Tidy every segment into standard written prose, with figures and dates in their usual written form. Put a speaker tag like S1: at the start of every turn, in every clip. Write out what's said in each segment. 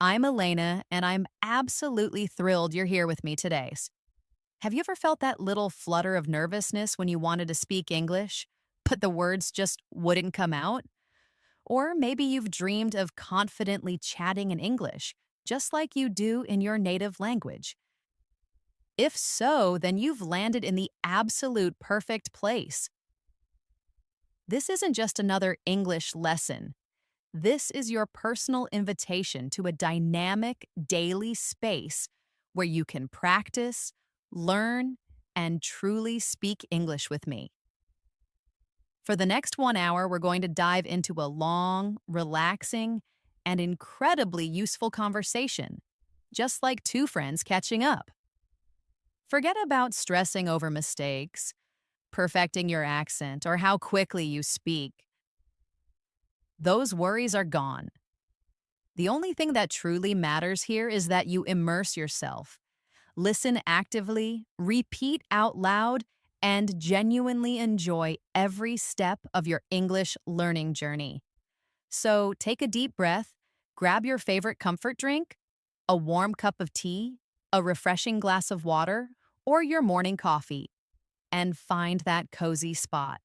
S1: I'm Elena, and I'm absolutely thrilled you're here with me today. Have you ever felt that little flutter of nervousness when you wanted to speak English, but the words just wouldn't come out? Or maybe you've dreamed of confidently chatting in English, just like you do in your native language. If so, then you've landed in the absolute perfect place. This isn't just another English lesson. This is your personal invitation to a dynamic daily space where you can practice, learn, and truly speak English with me. For the next 1 hour, we're going to dive into a long, relaxing, and incredibly useful conversation, just like two friends catching up. Forget about stressing over mistakes, perfecting your accent, or how quickly you speak. Those worries are gone. The only thing that truly matters here is that you immerse yourself, listen actively, repeat out loud, and genuinely enjoy every step of your English learning journey. So take a deep breath, grab your favorite comfort drink, a warm cup of tea, a refreshing glass of water, or your morning coffee, and find that cozy spot.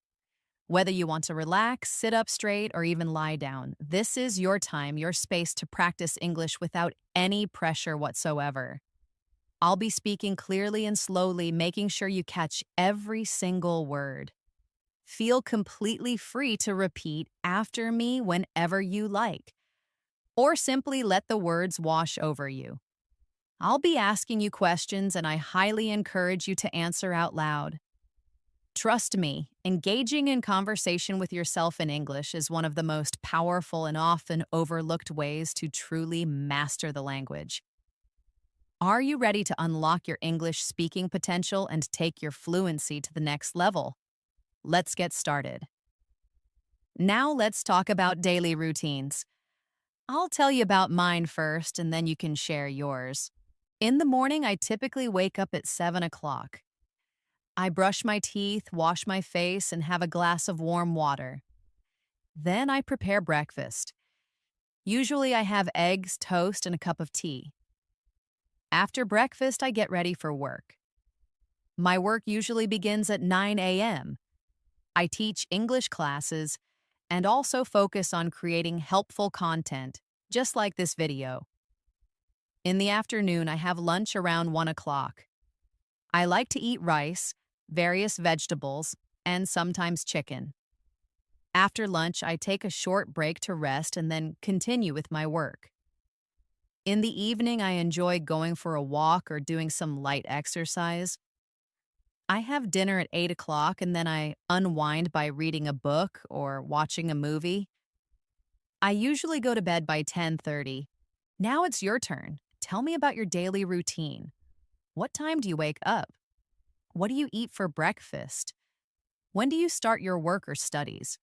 S1: Whether you want to relax, sit up straight, or even lie down, this is your time, your space to practice English without any pressure whatsoever. I'll be speaking clearly and slowly, making sure you catch every single word. Feel completely free to repeat after me whenever you like, or simply let the words wash over you. I'll be asking you questions, and I highly encourage you to answer out loud. Trust me, engaging in conversation with yourself in English is one of the most powerful and often overlooked ways to truly master the language. Are you ready to unlock your English speaking potential and take your fluency to the next level? Let's get started. Now let's talk about daily routines. I'll tell you about mine first, and then you can share yours. In the morning, I typically wake up at 7 o'clock. I brush my teeth, wash my face, and have a glass of warm water. Then I prepare breakfast. Usually I have eggs, toast, and a cup of tea. After breakfast, I get ready for work. My work usually begins at 9 a.m. I teach English classes and also focus on creating helpful content, just like this video. In the afternoon, I have lunch around 1 o'clock. I like to eat rice, various vegetables, and sometimes chicken. After lunch, I take a short break to rest and then continue with my work. In the evening, I enjoy going for a walk or doing some light exercise. I have dinner at 8 o'clock and then I unwind by reading a book or watching a movie. I usually go to bed by 10:30. Now it's your turn. Tell me about your daily routine. What time do you wake up? What do you eat for breakfast? When do you start your work or studies?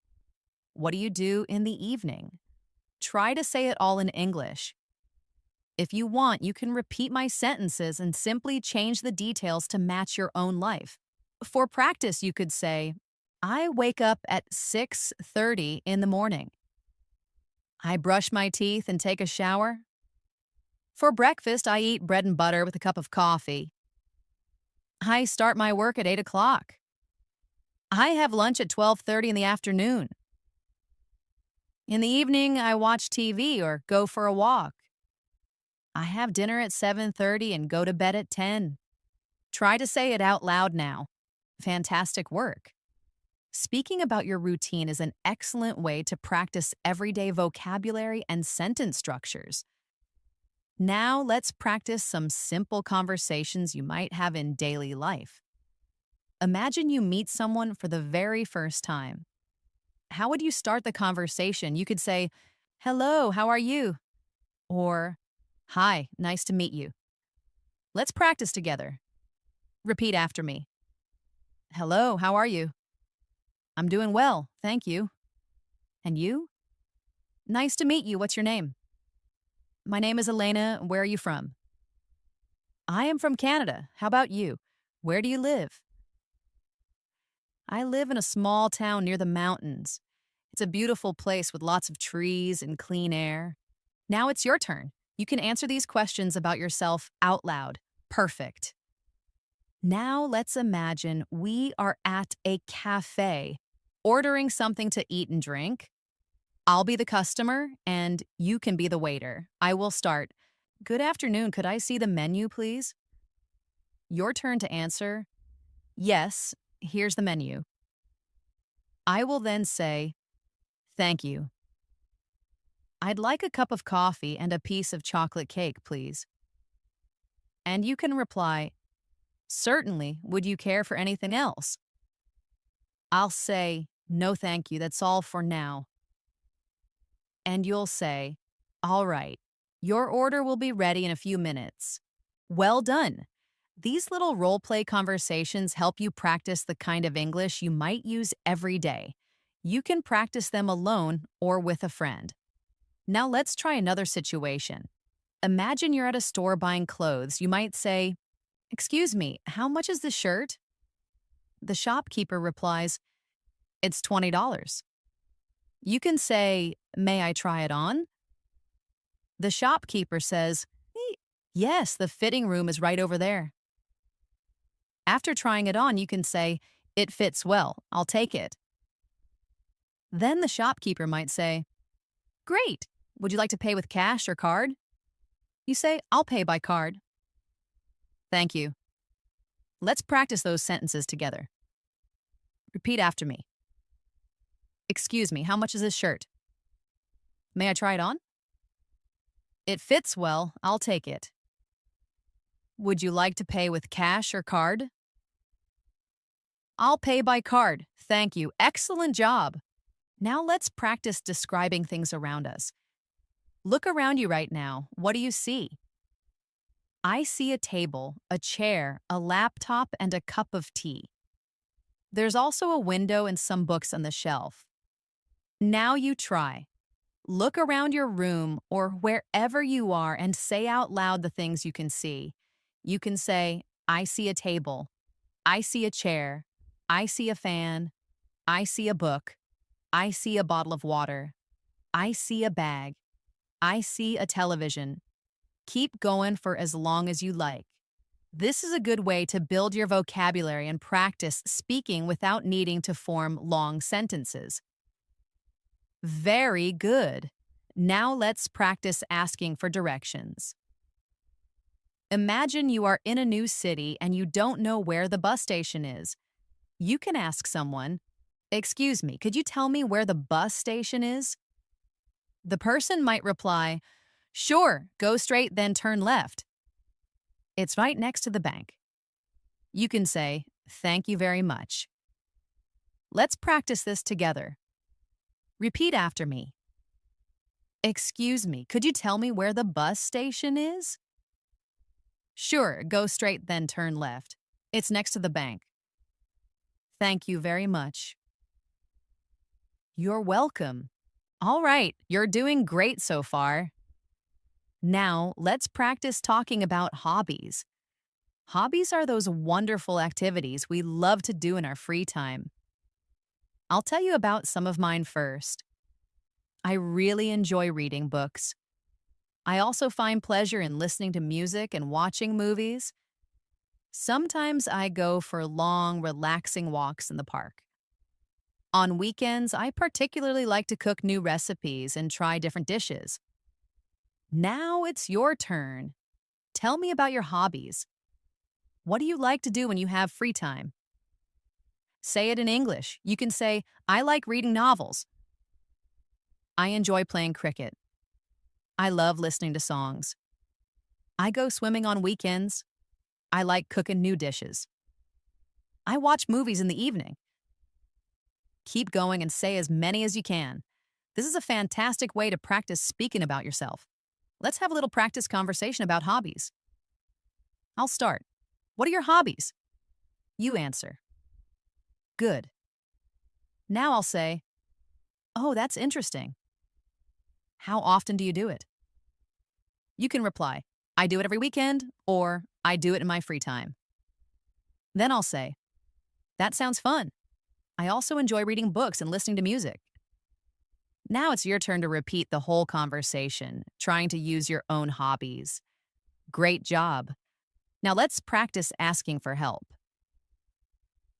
S1: What do you do in the evening? Try to say it all in English. If you want, you can repeat my sentences and simply change the details to match your own life. For practice, you could say, I wake up at 6:30 in the morning. I brush my teeth and take a shower. For breakfast, I eat bread and butter with a cup of coffee. I start my work at 8 o'clock. I have lunch at 12:30 in the afternoon. In the evening, I watch TV or go for a walk. I have dinner at 7:30 and go to bed at 10. Try to say it out loud now. Fantastic work. Speaking about your routine is an excellent way to practice everyday vocabulary and sentence structures. Now let's practice some simple conversations you might have in daily life. Imagine you meet someone for the very first time. How would you start the conversation? You could say, "Hello, how are you?" Or, "Hi, nice to meet you." Let's practice together. Repeat after me. "Hello, how are you?" "I'm doing well, thank you." "And you?" "Nice to meet you. What's your name?" "My name is Elena. Where are you from?" "I am from Canada. How about you? Where do you live?" "I live in a small town near the mountains. It's a beautiful place with lots of trees and clean air." Now it's your turn. You can answer these questions about yourself out loud. Perfect. Now let's imagine we are at a cafe, ordering something to eat and drink. I'll be the customer and you can be the waiter. I will start. Good afternoon. Could I see the menu, please? Your turn to answer. Yes, here's the menu. I will then say, thank you. I'd like a cup of coffee and a piece of chocolate cake, please. And you can reply, certainly. Would you care for anything else? I'll say, no, thank you. That's all for now. And you'll say, all right, your order will be ready in a few minutes. Well done. These little role play conversations help you practice the kind of English you might use every day. You can practice them alone or with a friend. Now let's try another situation. Imagine you're at a store buying clothes. You might say, excuse me, how much is this shirt? The shopkeeper replies, it's $20. You can say, may I try it on? The shopkeeper says, yes, the fitting room is right over there. After trying it on, you can say, it fits well, I'll take it. Then the shopkeeper might say, great, would you like to pay with cash or card? You say, I'll pay by card. Thank you. Let's practice those sentences together. Repeat after me. Excuse me, how much is this shirt? May I try it on? It fits well, I'll take it. Would you like to pay with cash or card? I'll pay by card. Thank you. Excellent job. Now let's practice describing things around us. Look around you right now. What do you see? I see a table, a chair, a laptop, and a cup of tea. There's also a window and some books on the shelf. Now you try. Look around your room or wherever you are and say out loud the things you can see. You can say, I see a table. I see a chair. I see a fan. I see a book. I see a bottle of water. I see a bag. I see a television. Keep going for as long as you like. This is a good way to build your vocabulary and practice speaking without needing to form long sentences. Very good. Now let's practice asking for directions. Imagine you are in a new city and you don't know where the bus station is. You can ask someone, excuse me, could you tell me where the bus station is? The person might reply, sure, go straight, then turn left. It's right next to the bank. You can say, thank you very much. Let's practice this together. Repeat after me. Excuse me, could you tell me where the bus station is? Sure, go straight, then turn left. It's next to the bank. Thank you very much. You're welcome. All right, you're doing great so far. Now, let's practice talking about hobbies. Hobbies are those wonderful activities we love to do in our free time. I'll tell you about some of mine first. I really enjoy reading books. I also find pleasure in listening to music and watching movies. Sometimes I go for long, relaxing walks in the park. On weekends, I particularly like to cook new recipes and try different dishes. Now it's your turn. Tell me about your hobbies. What do you like to do when you have free time? Say it in English. You can say, I like reading novels. I enjoy playing cricket. I love listening to songs. I go swimming on weekends. I like cooking new dishes. I watch movies in the evening. Keep going and say as many as you can. This is a fantastic way to practice speaking about yourself. Let's have a little practice conversation about hobbies. I'll start. What are your hobbies? You answer. Good. Now I'll say, oh, that's interesting. How often do you do it? You can reply, I do it every weekend, or I do it in my free time. Then I'll say, that sounds fun. I also enjoy reading books and listening to music. Now it's your turn to repeat the whole conversation, trying to use your own hobbies. Great job. Now let's practice asking for help.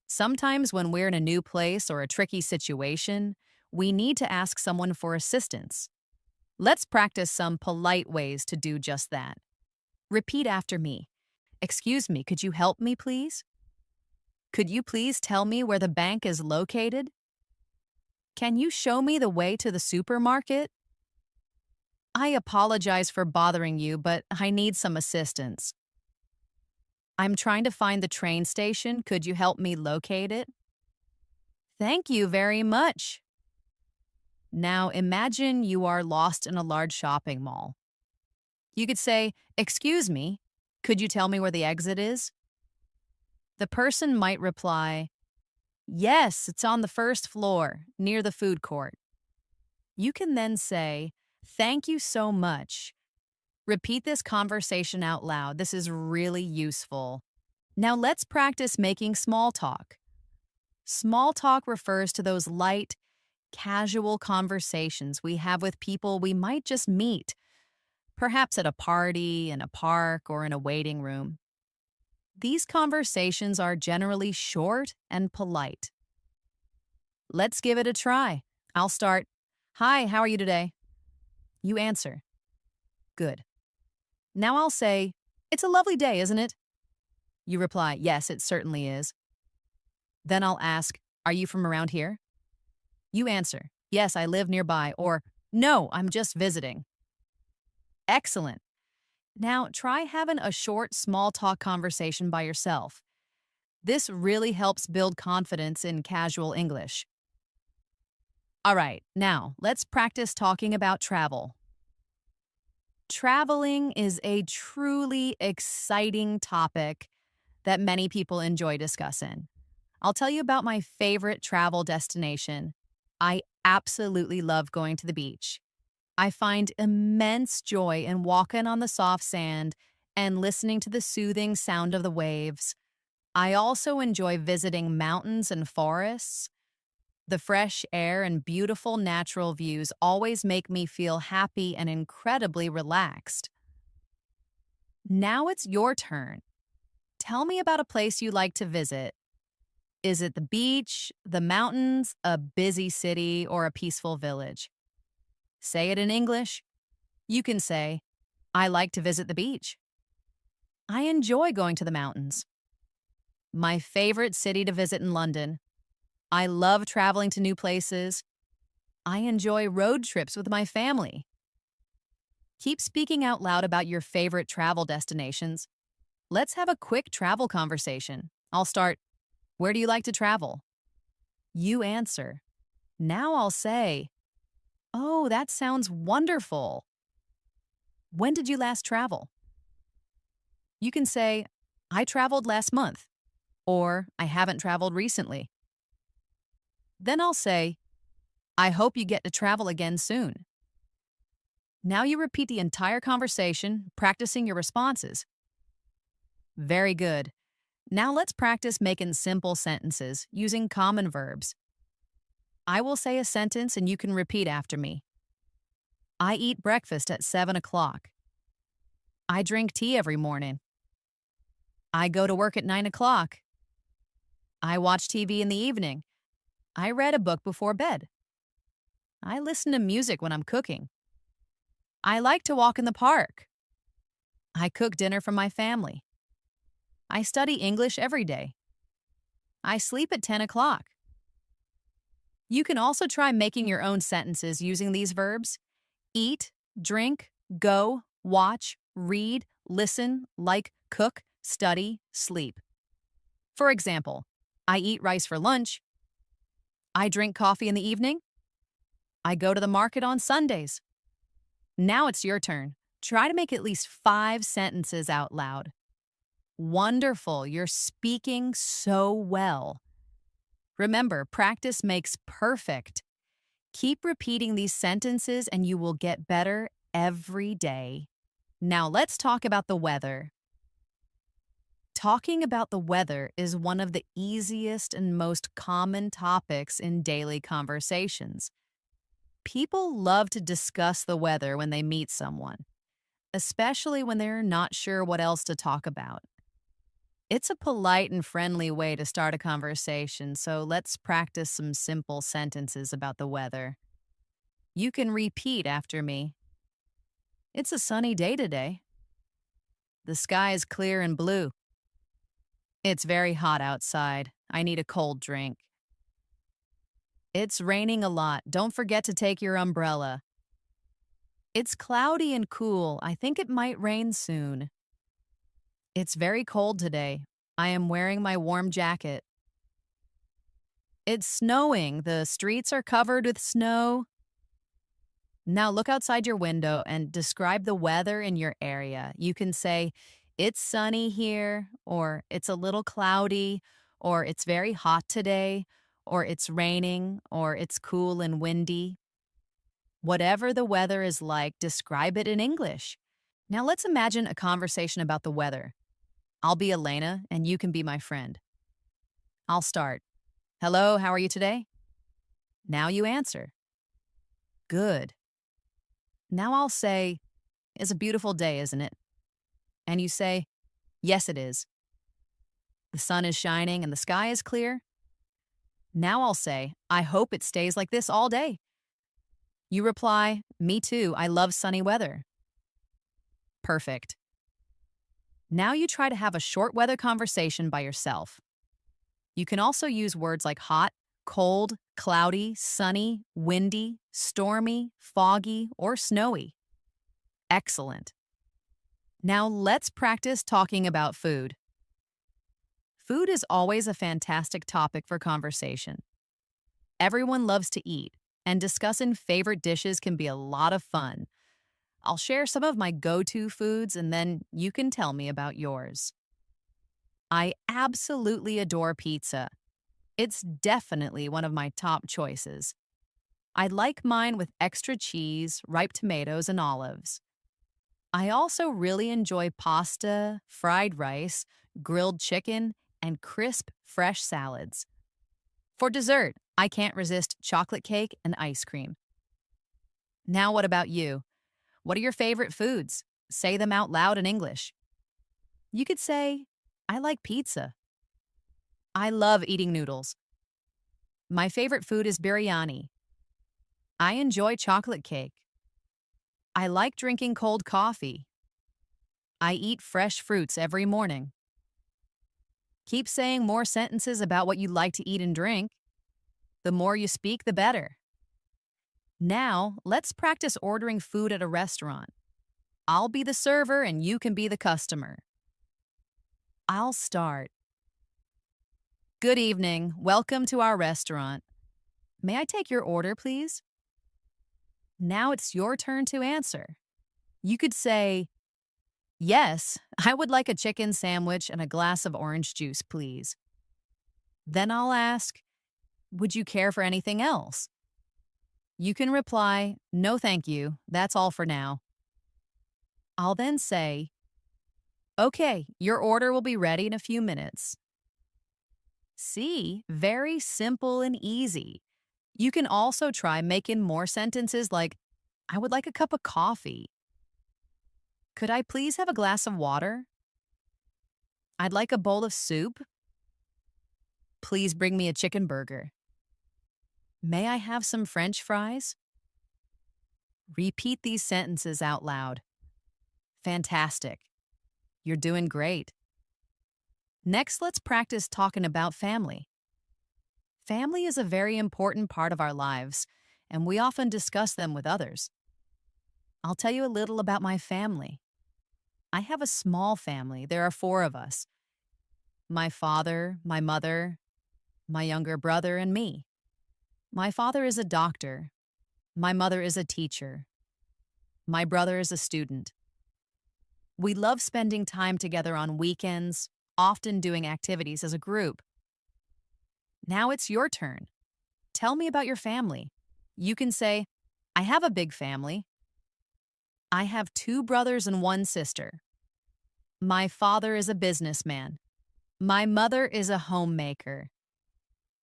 S1: Sometimes when we're in a new place or a tricky situation, we need to ask someone for assistance. Let's practice some polite ways to do just that. Repeat after me. Excuse me, could you help me, please? Could you please tell me where the bank is located? Can you show me the way to the supermarket? I apologize for bothering you, but I need some assistance. I'm trying to find the train station. Could you help me locate it? Thank you very much. Now imagine you are lost in a large shopping mall. You could say, "Excuse me, could you tell me where the exit is?" The person might reply, "Yes, it's on the first floor, near the food court." You can then say, "Thank you so much." Repeat this conversation out loud. This is really useful. Now let's practice making small talk. Small talk refers to those light, casual conversations we have with people we might just meet, perhaps at a party, in a park, or in a waiting room. These conversations are generally short and polite. Let's give it a try. I'll start. "Hi, how are you today?" You answer. Good. Now I'll say, "It's a lovely day, isn't it?" You reply, "Yes, it certainly is." Then I'll ask, "Are you from around here?" You answer, "Yes, I live nearby," or "No, I'm just visiting." Excellent. Now try having a short, small talk conversation by yourself. This really helps build confidence in casual English. All right, now let's practice talking about travel. Traveling is a truly exciting topic that many people enjoy discussing. I'll tell you about my favorite travel destination. I absolutely love going to the beach. I find immense joy in walking on the soft sand and listening to the soothing sound of the waves. I also enjoy visiting mountains and forests. The fresh air and beautiful natural views always make me feel happy and incredibly relaxed. Now it's your turn. Tell me about a place you like to visit. Is it the beach, the mountains, a busy city, or a peaceful village? Say it in English. You can say, "I like to visit the beach." "I enjoy going to the mountains." "My favorite city to visit in London." "I love traveling to new places." "I enjoy road trips with my family." Keep speaking out loud about your favorite travel destinations. Let's have a quick travel conversation. I'll start, "Where do you like to travel?" You answer. Now I'll say, "Oh, that sounds wonderful. When did you last travel?" You can say, "I traveled last month," or "I haven't traveled recently." Then I'll say, "I hope you get to travel again soon." Now you repeat the entire conversation, practicing your responses. Very good. Now let's practice making simple sentences using common verbs. I will say a sentence and you can repeat after me. I eat breakfast at 7 o'clock. I drink tea every morning. I go to work at 9 o'clock. I watch TV in the evening. I read a book before bed. I listen to music when I'm cooking. I like to walk in the park. I cook dinner for my family. I study English every day. I sleep at 10 o'clock. You can also try making your own sentences using these verbs: eat, drink, go, watch, read, listen, like, cook, study, sleep. For example, I eat rice for lunch. I drink coffee in the evening. I go to the market on Sundays. Now it's your turn. Try to make at least 5 sentences out loud. Wonderful, you're speaking so well. Remember, practice makes perfect. Keep repeating these sentences and you will get better every day. Now let's talk about the weather. Talking about the weather is one of the easiest and most common topics in daily conversations. People love to discuss the weather when they meet someone, especially when they're not sure what else to talk about. It's a polite and friendly way to start a conversation, so let's practice some simple sentences about the weather. You can repeat after me. It's a sunny day today. The sky is clear and blue. It's very hot outside. I need a cold drink. It's raining a lot. Don't forget to take your umbrella. It's cloudy and cool. I think it might rain soon. It's very cold today. I am wearing my warm jacket. It's snowing. The streets are covered with snow. Now look outside your window and describe the weather in your area. You can say, it's sunny here, or it's a little cloudy, or it's very hot today, or it's raining, or it's cool and windy. Whatever the weather is like, describe it in English. Now let's imagine a conversation about the weather. I'll be Elena, and you can be my friend. I'll start. Hello, how are you today? Now you answer. Good. Now I'll say, it's a beautiful day, isn't it? And you say, yes, it is. The sun is shining and the sky is clear. Now I'll say, I hope it stays like this all day. You reply, me too, I love sunny weather. Perfect. Now you try to have a short weather conversation by yourself. You can also use words like hot, cold, cloudy, sunny, windy, stormy, foggy, or snowy. Excellent. Now let's practice talking about food. Food is always a fantastic topic for conversation. Everyone loves to eat, and discussing favorite dishes can be a lot of fun. I'll share some of my go-to foods, and then you can tell me about yours. I absolutely adore pizza. It's definitely one of my top choices. I like mine with extra cheese, ripe tomatoes, and olives. I also really enjoy pasta, fried rice, grilled chicken, and crisp, fresh salads. For dessert, I can't resist chocolate cake and ice cream. Now, what about you? What are your favorite foods? Say them out loud in English. You could say, I like pizza. I love eating noodles. My favorite food is biryani. I enjoy chocolate cake. I like drinking cold coffee. I eat fresh fruits every morning. Keep saying more sentences about what you like to eat and drink. The more you speak, the better. Now, let's practice ordering food at a restaurant. I'll be the server and you can be the customer. I'll start. Good evening. Welcome to our restaurant. May I take your order, please? Now it's your turn to answer. You could say, yes, I would like a chicken sandwich and a glass of orange juice, please. Then I'll ask, would you care for anything else? You can reply, no thank you, that's all for now. I'll then say, okay, your order will be ready in a few minutes. See, very simple and easy. You can also try making more sentences like, I would like a cup of coffee. Could I please have a glass of water? I'd like a bowl of soup. Please bring me a chicken burger. May I have some French fries? Repeat these sentences out loud. Fantastic. You're doing great. Next, let's practice talking about family. Family is a very important part of our lives, and we often discuss them with others. I'll tell you a little about my family. I have a small family. There are 4 of us. My father, my mother, my younger brother, and me. My father is a doctor. My mother is a teacher. My brother is a student. We love spending time together on weekends, often doing activities as a group. Now it's your turn. Tell me about your family. You can say, I have a big family. I have 2 brothers and 1 sister. My father is a businessman. My mother is a homemaker.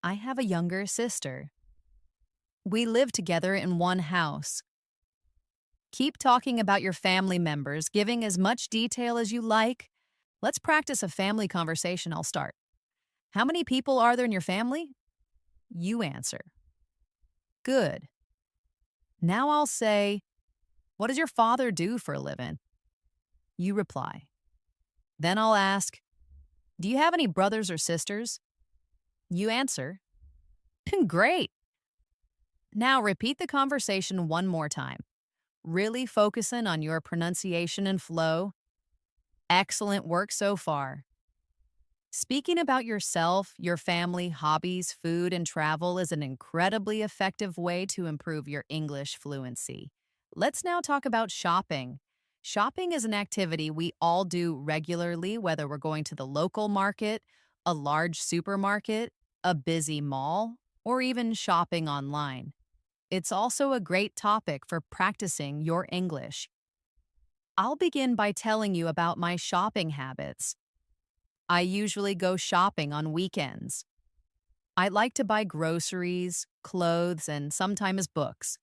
S1: I have a younger sister. We live together in one house. Keep talking about your family members, giving as much detail as you like. Let's practice a family conversation. I'll start. How many people are there in your family? You answer. Good. Now I'll say, what does your father do for a living? You reply. Then I'll ask, do you have any brothers or sisters? You answer. Great. Now repeat the conversation one more time, really focusing on your pronunciation and flow. Excellent work so far. Speaking about yourself, your family, hobbies, food, and travel is an incredibly effective way to improve your English fluency. Let's now talk about shopping. Shopping is an activity we all do regularly, whether we're going to the local market, a large supermarket, a busy mall, or even shopping online. It's also a great topic for practicing your English. I'll begin by telling you about my shopping habits. I usually go shopping on weekends. I like to buy groceries, clothes, and sometimes books.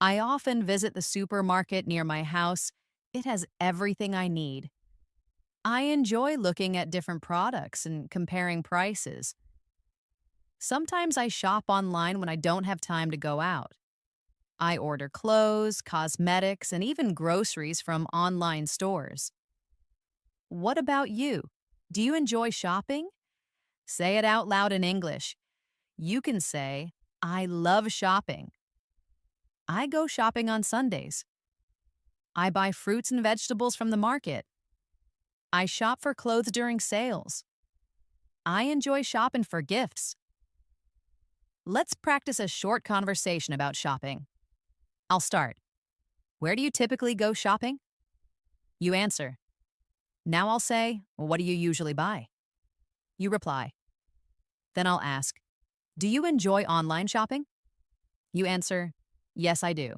S1: I often visit the supermarket near my house. It has everything I need. I enjoy looking at different products and comparing prices. Sometimes I shop online when I don't have time to go out. I order clothes, cosmetics, and even groceries from online stores. What about you? Do you enjoy shopping? Say it out loud in English. You can say, I love shopping. I go shopping on Sundays. I buy fruits and vegetables from the market. I shop for clothes during sales. I enjoy shopping for gifts. Let's practice a short conversation about shopping. I'll start. Where do you typically go shopping? You answer. Now I'll say, what do you usually buy? You reply. Then I'll ask, do you enjoy online shopping? You answer, yes, I do.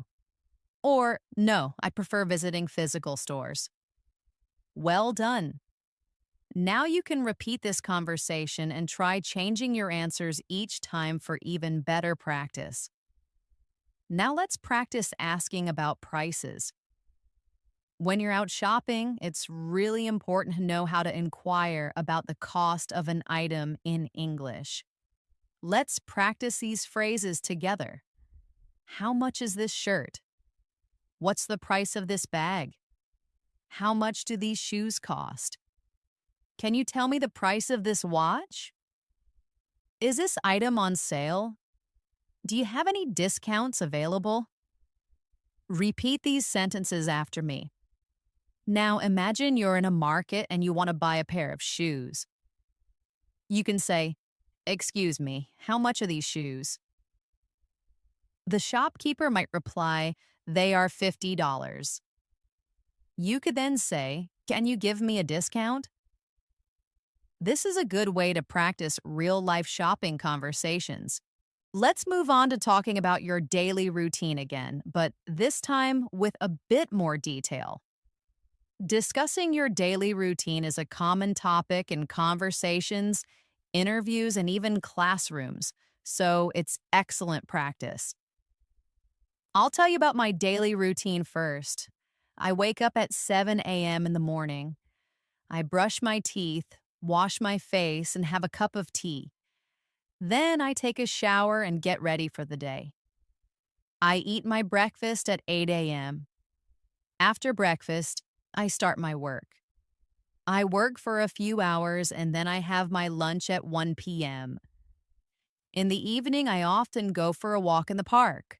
S1: Or, no, I prefer visiting physical stores. Well done. Now you can repeat this conversation and try changing your answers each time for even better practice. Now let's practice asking about prices. When you're out shopping, it's really important to know how to inquire about the cost of an item in English. Let's practice these phrases together. How much is this shirt? What's the price of this bag? How much do these shoes cost? Can you tell me the price of this watch? Is this item on sale? Do you have any discounts available? Repeat these sentences after me. Now imagine you're in a market and you want to buy a pair of shoes. You can say, excuse me, how much are these shoes? The shopkeeper might reply, they are $50. You could then say, can you give me a discount? This is a good way to practice real-life shopping conversations. Let's move on to talking about your daily routine again, but this time with a bit more detail. Discussing your daily routine is a common topic in conversations, interviews, and even classrooms, so it's excellent practice. I'll tell you about my daily routine first. I wake up at 7 a.m. in the morning. I brush my teeth, wash my face, and have a cup of tea. Then I take a shower and get ready for the day. I eat my breakfast at 8 a.m. After breakfast, I start my work. I work for a few hours and then I have my lunch at 1 p.m. In the evening, I often go for a walk in the park.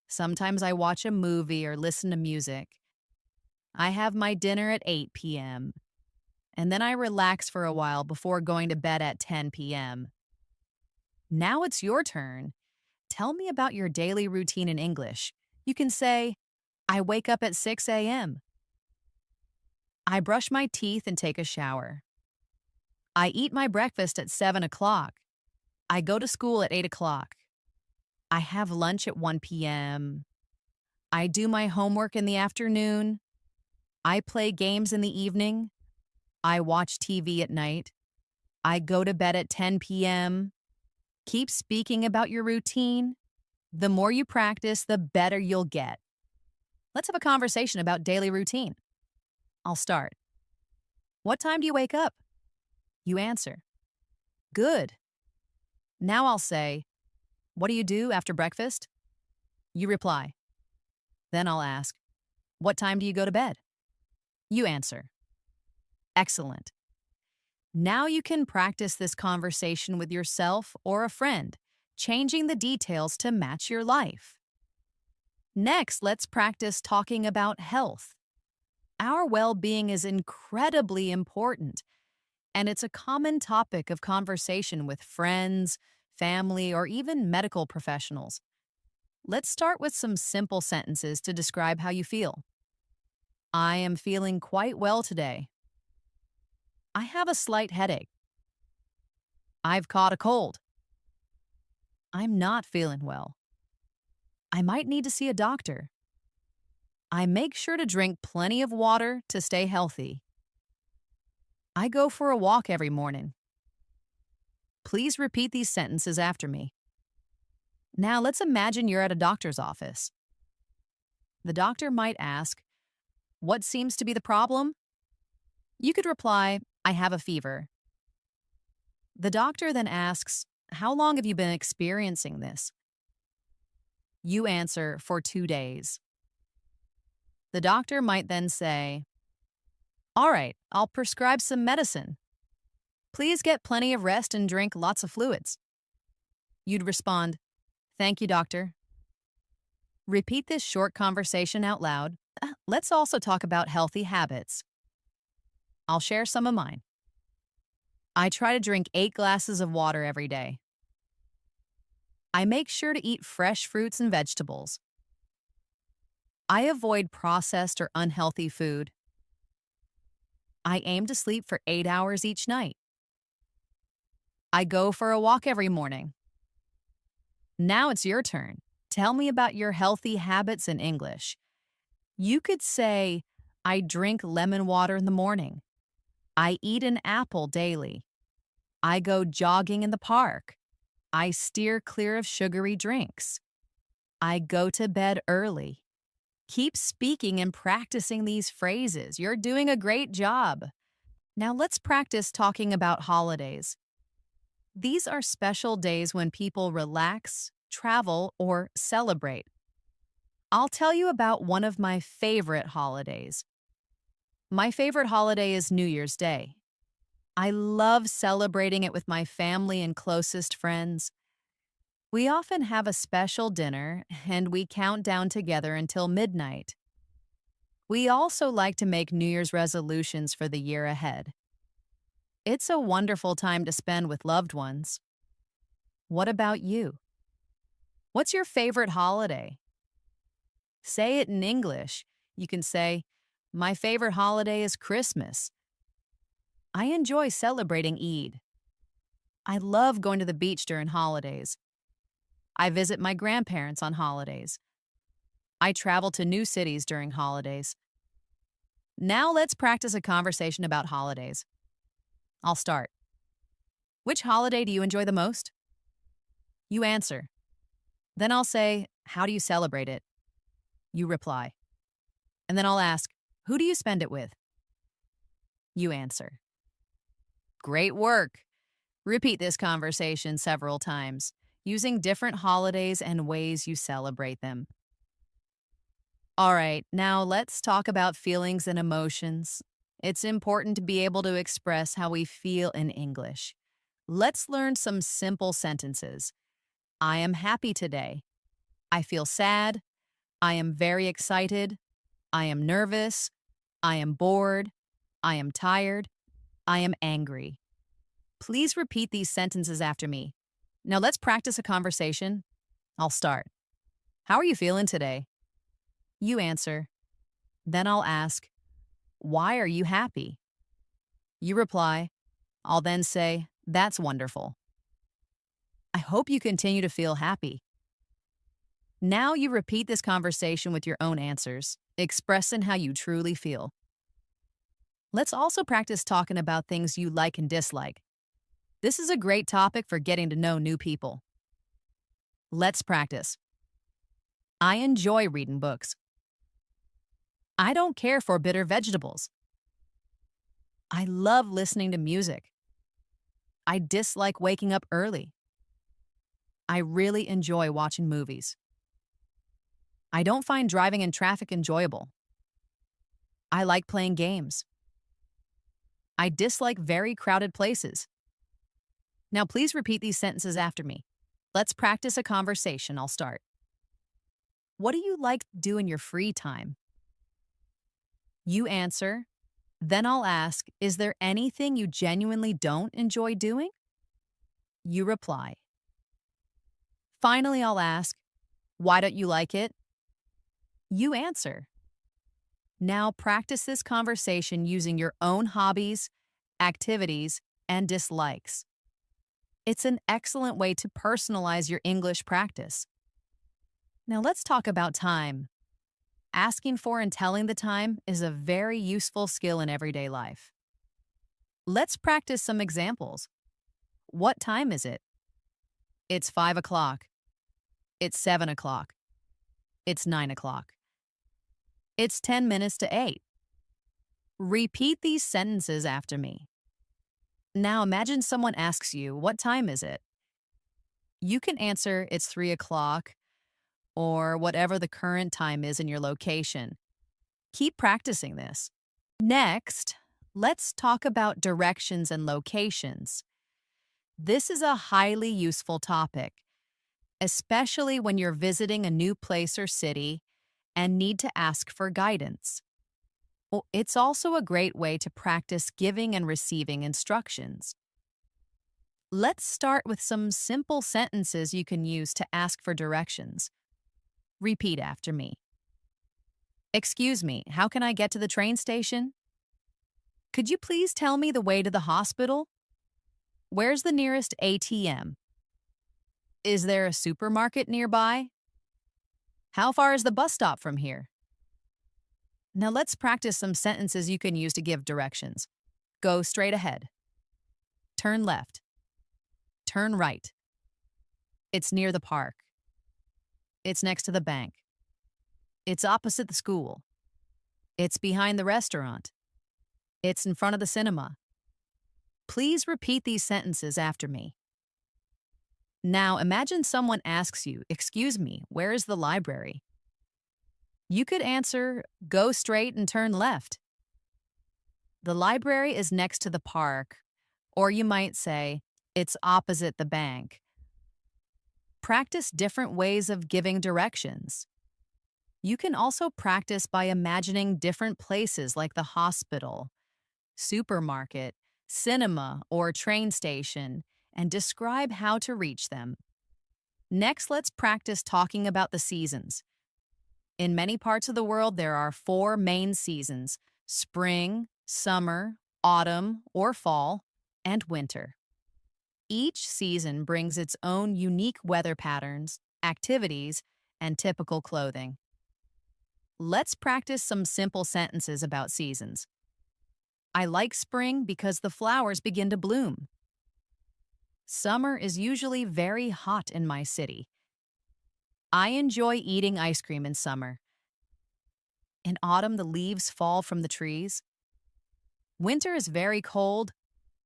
S1: Sometimes I watch a movie or listen to music. I have my dinner at 8 p.m. and then I relax for a while before going to bed at 10 p.m. Now it's your turn. Tell me about your daily routine in English. You can say, I wake up at 6 a.m. I brush my teeth and take a shower. I eat my breakfast at 7 o'clock. I go to school at 8 o'clock. I have lunch at 1 p.m. I do my homework in the afternoon. I play games in the evening. I watch TV at night. I go to bed at 10 p.m. Keep speaking about your routine. The more you practice, the better you'll get. Let's have a conversation about daily routine. I'll start. What time do you wake up? You answer. Good. Now I'll say, what do you do after breakfast? You reply. Then I'll ask, what time do you go to bed? You answer. Excellent. Now you can practice this conversation with yourself or a friend, changing the details to match your life. Next, let's practice talking about health. Our well-being is incredibly important, and it's a common topic of conversation with friends, family, or even medical professionals. Let's start with some simple sentences to describe how you feel. I am feeling quite well today. I have a slight headache. I've caught a cold. I'm not feeling well. I might need to see a doctor. I make sure to drink plenty of water to stay healthy. I go for a walk every morning. Please repeat these sentences after me. Now let's imagine you're at a doctor's office. The doctor might ask, what seems to be the problem? You could reply, I have a fever. The doctor then asks, how long have you been experiencing this? You answer, for 2 days. The doctor might then say, all right, I'll prescribe some medicine. Please get plenty of rest and drink lots of fluids. You'd respond, thank you, doctor. Repeat this short conversation out loud. Let's also talk about healthy habits. I'll share some of mine. I try to drink 8 glasses of water every day. I make sure to eat fresh fruits and vegetables. I avoid processed or unhealthy food. I aim to sleep for 8 hours each night. I go for a walk every morning. Now it's your turn. Tell me about your healthy habits in English. You could say, I drink lemon water in the morning. I eat an apple daily. I go jogging in the park. I steer clear of sugary drinks. I go to bed early. Keep speaking and practicing these phrases. You're doing a great job. Now let's practice talking about holidays. These are special days when people relax, travel, or celebrate. I'll tell you about one of my favorite holidays. My favorite holiday is New Year's Day. I love celebrating it with my family and closest friends. We often have a special dinner, and we count down together until midnight. We also like to make New Year's resolutions for the year ahead. It's a wonderful time to spend with loved ones. What about you? What's your favorite holiday? Say it in English. You can say, my favorite holiday is Christmas. I enjoy celebrating Eid. I love going to the beach during holidays. I visit my grandparents on holidays. I travel to new cities during holidays. Now let's practice a conversation about holidays. I'll start. Which holiday do you enjoy the most? You answer. Then I'll say, how do you celebrate it? You reply. And then I'll ask, who do you spend it with? You answer. Great work. Repeat this conversation several times, using different holidays and ways you celebrate them. All right, now let's talk about feelings and emotions. It's important to be able to express how we feel in English. Let's learn some simple sentences. I am happy today. I feel sad. I am very excited. I am nervous. I am bored. I am tired. I am angry. Please repeat these sentences after me. Now let's practice a conversation. I'll start. How are you feeling today? You answer. Then I'll ask, why are you happy? You reply. I'll then say, that's wonderful. I hope you continue to feel happy. Now you repeat this conversation with your own answers, expressing how you truly feel. Let's also practice talking about things you like and dislike. This is a great topic for getting to know new people. Let's practice. I enjoy reading books. I don't care for bitter vegetables. I love listening to music. I dislike waking up early. I really enjoy watching movies. I don't find driving in traffic enjoyable. I like playing games. I dislike very crowded places. Now, please repeat these sentences after me. Let's practice a conversation. I'll start. What do you like to do in your free time? You answer. Then I'll ask, is there anything you genuinely don't enjoy doing? You reply. Finally, I'll ask, why don't you like it? You answer. Now practice this conversation using your own hobbies, activities, and dislikes. It's an excellent way to personalize your English practice. Now let's talk about time. Asking for and telling the time is a very useful skill in everyday life. Let's practice some examples. What time is it? It's 5 o'clock. It's 7 o'clock. It's 9 o'clock. It's 10 minutes to 8. Repeat these sentences after me. Now imagine someone asks you, what time is it? You can answer, it's 3 o'clock, or whatever the current time is in your location. Keep practicing this. Next, let's talk about directions and locations. This is a highly useful topic, especially when you're visiting a new place or city and need to ask for guidance. Well, it's also a great way to practice giving and receiving instructions. Let's start with some simple sentences you can use to ask for directions. Repeat after me. Excuse me, how can I get to the train station? Could you please tell me the way to the hospital? Where's the nearest ATM? Is there a supermarket nearby? How far is the bus stop from here? Now let's practice some sentences you can use to give directions. Go straight ahead. Turn left. Turn right. It's near the park. It's next to the bank. It's opposite the school. It's behind the restaurant. It's in front of the cinema. Please repeat these sentences after me. Now imagine someone asks you, excuse me, where is the library? You could answer, go straight and turn left. The library is next to the park, or you might say, it's opposite the bank. Practice different ways of giving directions. You can also practice by imagining different places like the hospital, supermarket, cinema, or train station, and describe how to reach them. Next, let's practice talking about the seasons. In many parts of the world, there are 4 main seasons: spring, summer, autumn or fall, and winter. Each season brings its own unique weather patterns, activities, and typical clothing. Let's practice some simple sentences about seasons. I like spring because the flowers begin to bloom. Summer is usually very hot in my city. I enjoy eating ice cream in summer. In autumn, the leaves fall from the trees. Winter is very cold.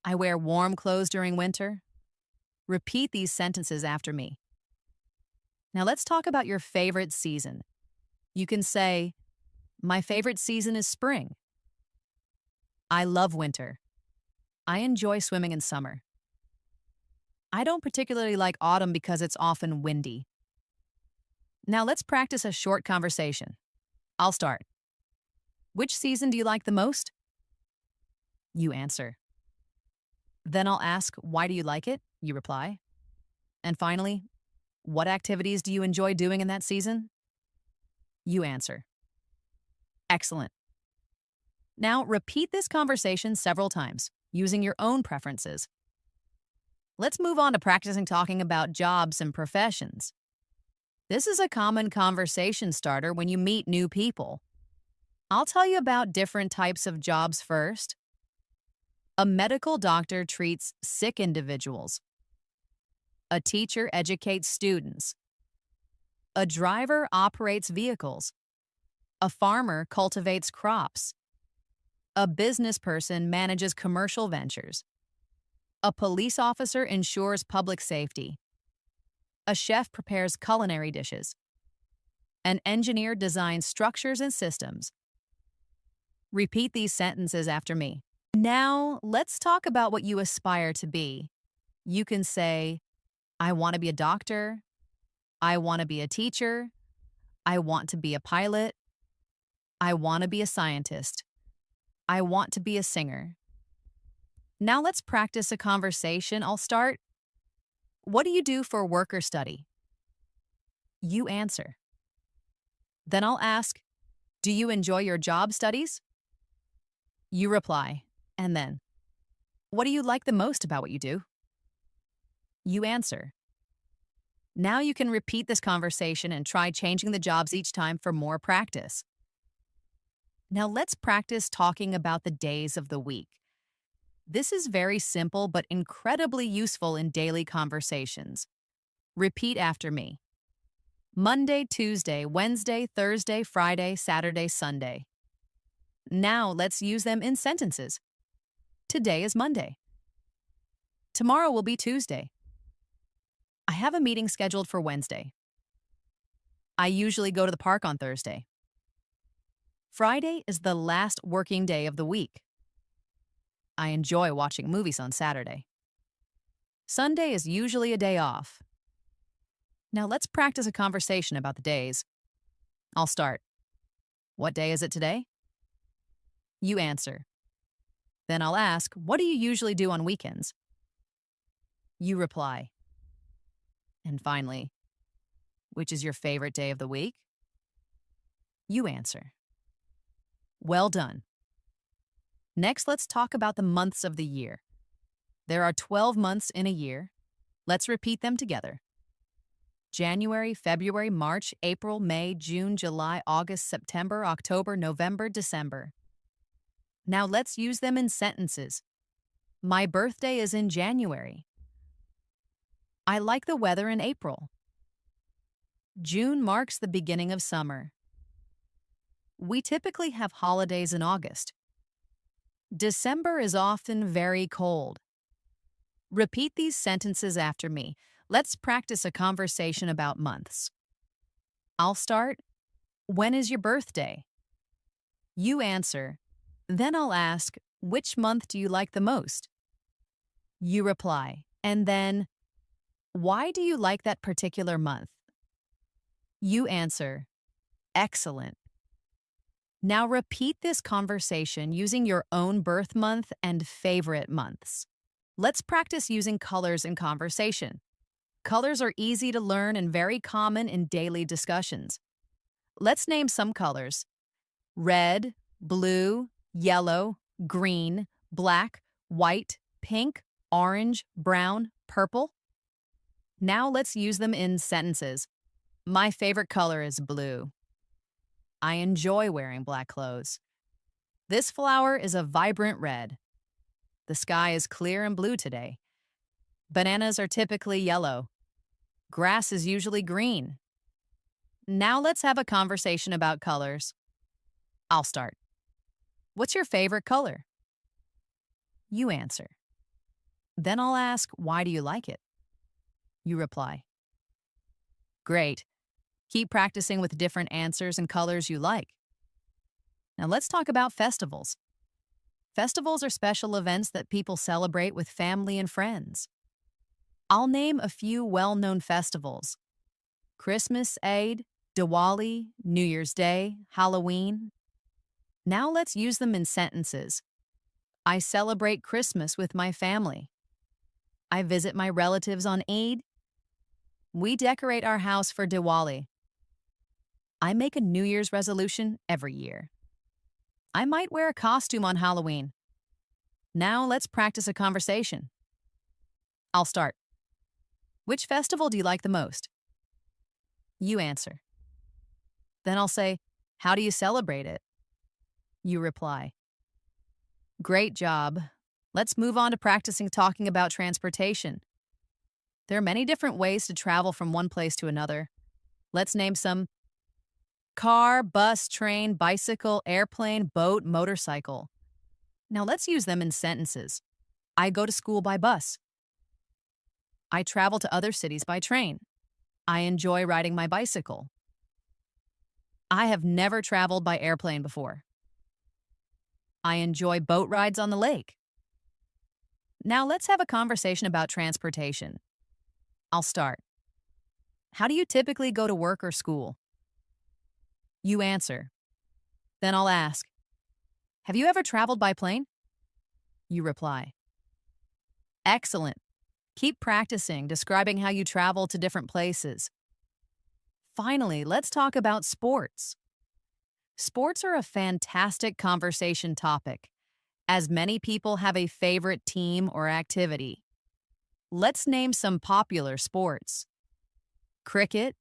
S1: I wear warm clothes during winter. Repeat these sentences after me. Now let's talk about your favorite season. You can say, my favorite season is spring. I love winter. I enjoy swimming in summer. I don't particularly like autumn because it's often windy. Now let's practice a short conversation. I'll start. Which season do you like the most? You answer. Then I'll ask, why do you like it? You reply. And finally, what activities do you enjoy doing in that season? You answer. Excellent. Now repeat this conversation several times, using your own preferences. Let's move on to practicing talking about jobs and professions. This is a common conversation starter when you meet new people. I'll tell you about different types of jobs first. A medical doctor treats sick individuals. A teacher educates students. A driver operates vehicles. A farmer cultivates crops. A business person manages commercial ventures. A police officer ensures public safety. A chef prepares culinary dishes. An engineer designs structures and systems. Repeat these sentences after me. Now, let's talk about what you aspire to be. You can say, I want to be a doctor. I want to be a teacher. I want to be a pilot. I want to be a scientist. I want to be a singer. Now let's practice a conversation. I'll start. What do you do for work or study? You answer. Then I'll ask, do you enjoy your job studies? You reply. And then, what do you like the most about what you do? You answer. Now you can repeat this conversation and try changing the jobs each time for more practice. Now let's practice talking about the days of the week. This is very simple but incredibly useful in daily conversations. Repeat after me. Monday, Tuesday, Wednesday, Thursday, Friday, Saturday, Sunday. Now let's use them in sentences. Today is Monday. Tomorrow will be Tuesday. I have a meeting scheduled for Wednesday. I usually go to the park on Thursday. Friday is the last working day of the week. I enjoy watching movies on Saturday. Sunday is usually a day off. Now let's practice a conversation about the days. I'll start. What day is it today? You answer. Then I'll ask, what do you usually do on weekends? You reply. And finally, which is your favorite day of the week? You answer. Well done. Next, let's talk about the months of the year. There are 12 months in a year. Let's repeat them together. January, February, March, April, May, June, July, August, September, October, November, December. Now let's use them in sentences. My birthday is in January. I like the weather in April. June marks the beginning of summer. We typically have holidays in August. December is often very cold. Repeat these sentences after me. Let's practice a conversation about months. I'll start. When is your birthday? You answer. Then I'll ask, which month do you like the most? You reply. And then, why do you like that particular month? You answer. Excellent. Now repeat this conversation using your own birth month and favorite months. Let's practice using colors in conversation. Colors are easy to learn and very common in daily discussions. Let's name some colors. Red, blue, yellow, green, black, white, pink, orange, brown, purple. Now let's use them in sentences. My favorite color is blue. I enjoy wearing black clothes. This flower is a vibrant red. The sky is clear and blue today. Bananas are typically yellow. Grass is usually green. Now let's have a conversation about colors. I'll start. What's your favorite color? You answer. Then I'll ask, why do you like it? You reply. Great. Keep practicing with different answers and colors you like. Now let's talk about festivals. Festivals are special events that people celebrate with family and friends. I'll name a few well-known festivals. Christmas, Eid, Diwali, New Year's Day, Halloween. Now let's use them in sentences. I celebrate Christmas with my family. I visit my relatives on Eid. We decorate our house for Diwali. I make a New Year's resolution every year. I might wear a costume on Halloween. Now let's practice a conversation. I'll start. Which festival do you like the most? You answer. Then I'll say, how do you celebrate it? You reply. Great job. Let's move on to practicing talking about transportation. There are many different ways to travel from one place to another. Let's name some: car, bus, train, bicycle, airplane, boat, motorcycle. Now let's use them in sentences. I go to school by bus. I travel to other cities by train. I enjoy riding my bicycle. I have never traveled by airplane before. I enjoy boat rides on the lake. Now let's have a conversation about transportation. I'll start. How do you typically go to work or school? You answer. Then I'll ask, have you ever traveled by plane? You reply. Excellent. Keep practicing describing how you travel to different places. Finally, let's talk about sports. Sports are a fantastic conversation topic, as many people have a favorite team or activity. Let's name some popular sports: cricket,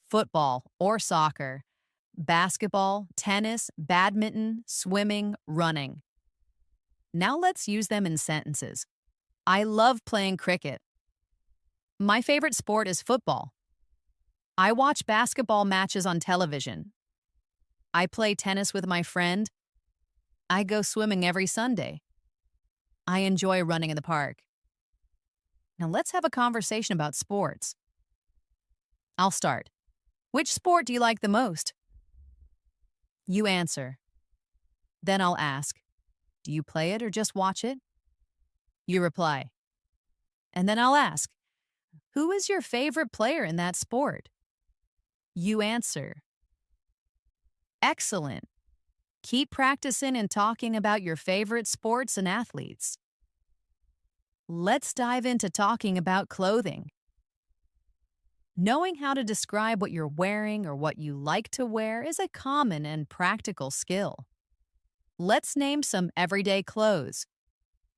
S1: football or soccer, basketball, tennis, badminton, swimming, running. Now let's use them in sentences. I love playing cricket. My favorite sport is football. I watch basketball matches on television. I play tennis with my friend. I go swimming every Sunday. I enjoy running in the park. Now let's have a conversation about sports. I'll start. Which sport do you like the most? You answer. Then I'll ask, do you play it or just watch it? You reply. And then I'll ask, who is your favorite player in that sport? You answer. Excellent. Keep practicing and talking about your favorite sports and athletes. Let's dive into talking about clothing. Knowing how to describe what you're wearing or what you like to wear is a common and practical skill. Let's name some everyday clothes: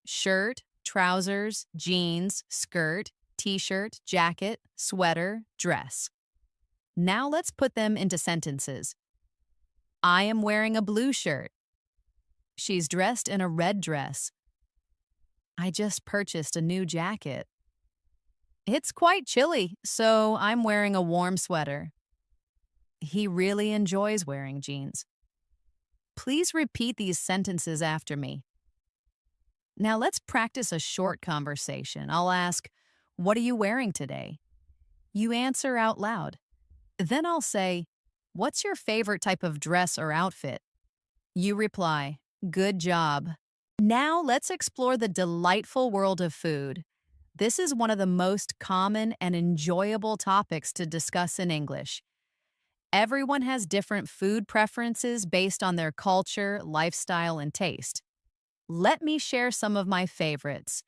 S1: shirt, trousers, jeans, skirt, t-shirt, jacket, sweater, dress. Now let's put them into sentences. I am wearing a blue shirt. She's dressed in a red dress. I just purchased a new jacket. It's quite chilly, so I'm wearing a warm sweater. He really enjoys wearing jeans. Please repeat these sentences after me. Now let's practice a short conversation. I'll ask, what are you wearing today? You answer out loud. Then I'll say, what's your favorite type of dress or outfit? You reply, good job. Now let's explore the delightful world of food. This is one of the most common and enjoyable topics to discuss in English. Everyone has different food preferences based on their culture, lifestyle, and taste. Let me share some of my favorites.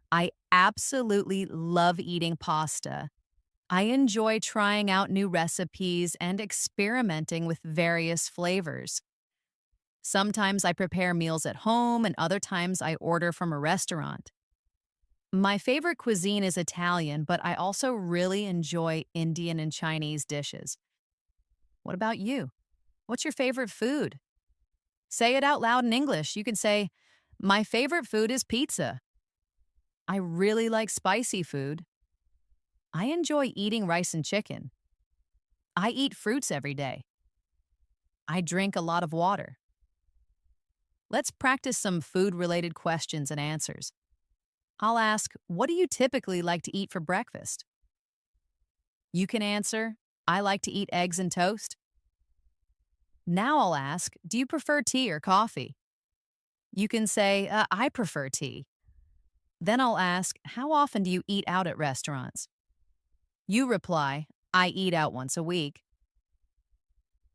S1: I absolutely love eating pasta. I enjoy trying out new recipes and experimenting with various flavors. Sometimes I prepare meals at home, and other times I order from a restaurant. My favorite cuisine is Italian, but I also really enjoy Indian and Chinese dishes. What about you? What's your favorite food? Say it out loud in English. You can say, my favorite food is pizza. I really like spicy food. I enjoy eating rice and chicken. I eat fruits every day. I drink a lot of water. Let's practice some food-related questions and answers. I'll ask, what do you typically like to eat for breakfast? You can answer, I like to eat eggs and toast. Now I'll ask, do you prefer tea or coffee? You can say, I prefer tea. Then I'll ask, how often do you eat out at restaurants? You reply, I eat out once a week.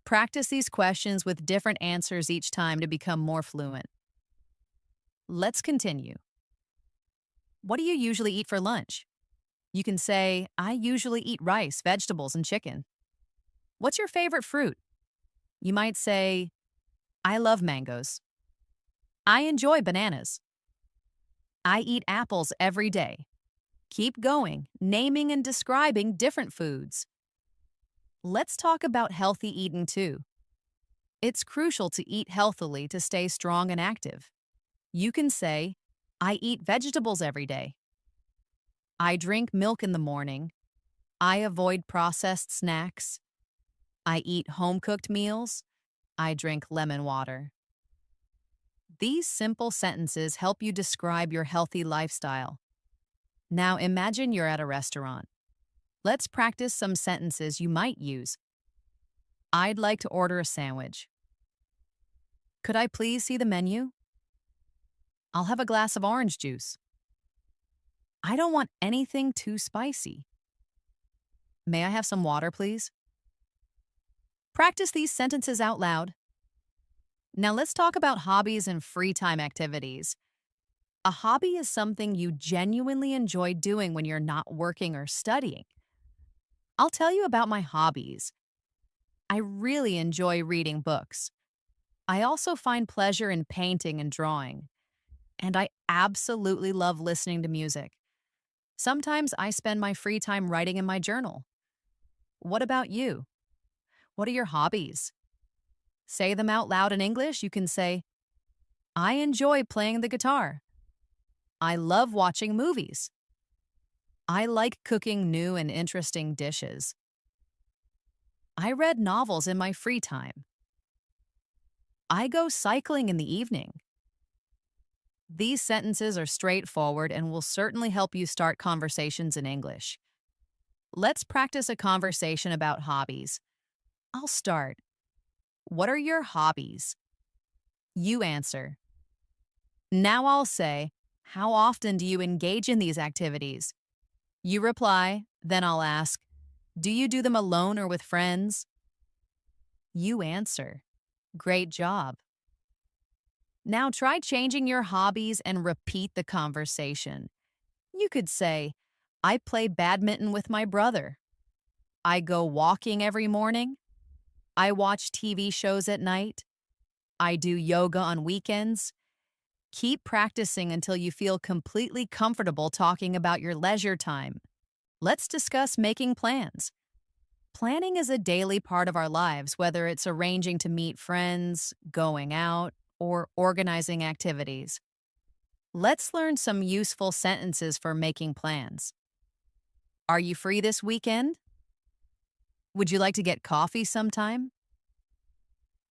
S1: Practice these questions with different answers each time to become more fluent. Let's continue. What do you usually eat for lunch? You can say, I usually eat rice, vegetables, and chicken. What's your favorite fruit? You might say, I love mangoes. I enjoy bananas. I eat apples every day. Keep going, naming and describing different foods. Let's talk about healthy eating too. It's crucial to eat healthily to stay strong and active. You can say, I eat vegetables every day. I drink milk in the morning. I avoid processed snacks. I eat home-cooked meals. I drink lemon water. These simple sentences help you describe your healthy lifestyle. Now imagine you're at a restaurant. Let's practice some sentences you might use. I'd like to order a sandwich. Could I please see the menu? I'll have a glass of orange juice. I don't want anything too spicy. May I have some water, please? Practice these sentences out loud. Now let's talk about hobbies and free time activities. A hobby is something you genuinely enjoy doing when you're not working or studying. I'll tell you about my hobbies. I really enjoy reading books. I also find pleasure in painting and drawing. And I absolutely love listening to music. Sometimes I spend my free time writing in my journal. What about you? What are your hobbies? Say them out loud in English. You can say, I enjoy playing the guitar. I love watching movies. I like cooking new and interesting dishes. I read novels in my free time. I go cycling in the evening. These sentences are straightforward and will certainly help you start conversations in English. Let's practice a conversation about hobbies. I'll start. What are your hobbies? You answer. Now I'll say, how often do you engage in these activities? You reply, then I'll ask, do you do them alone or with friends? You answer. Great job. Now try changing your hobbies and repeat the conversation. You could say, I play badminton with my brother. I go walking every morning. I watch TV shows at night. I do yoga on weekends. Keep practicing until you feel completely comfortable talking about your leisure time. Let's discuss making plans. Planning is a daily part of our lives, whether it's arranging to meet friends, going out, or organizing activities. Let's learn some useful sentences for making plans. Are you free this weekend? Would you like to get coffee sometime?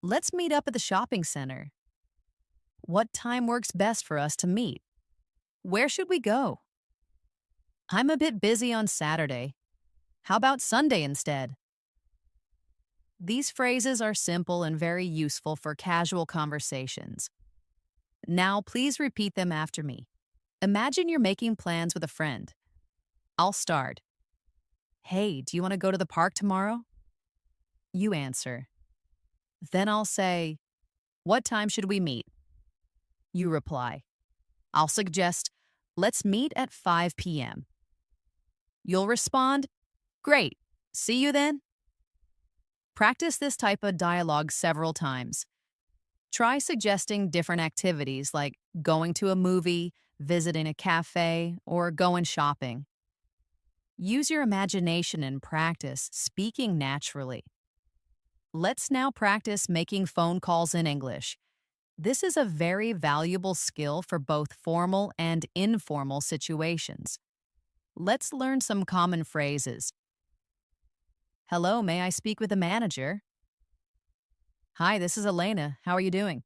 S1: Let's meet up at the shopping center. What time works best for us to meet? Where should we go? I'm a bit busy on Saturday. How about Sunday instead? These phrases are simple and very useful for casual conversations. Now, please repeat them after me. Imagine you're making plans with a friend. I'll start. Hey, do you want to go to the park tomorrow? You answer. Then I'll say, what time should we meet? You reply. I'll suggest, let's meet at 5 p.m. You'll respond, great, see you then. Practice this type of dialogue several times. Try suggesting different activities like going to a movie, visiting a cafe, or going shopping. Use your imagination and practice speaking naturally. Let's now practice making phone calls in English. This is a very valuable skill for both formal and informal situations. Let's learn some common phrases. Hello, may I speak with the manager? Hi, this is Elena. How are you doing?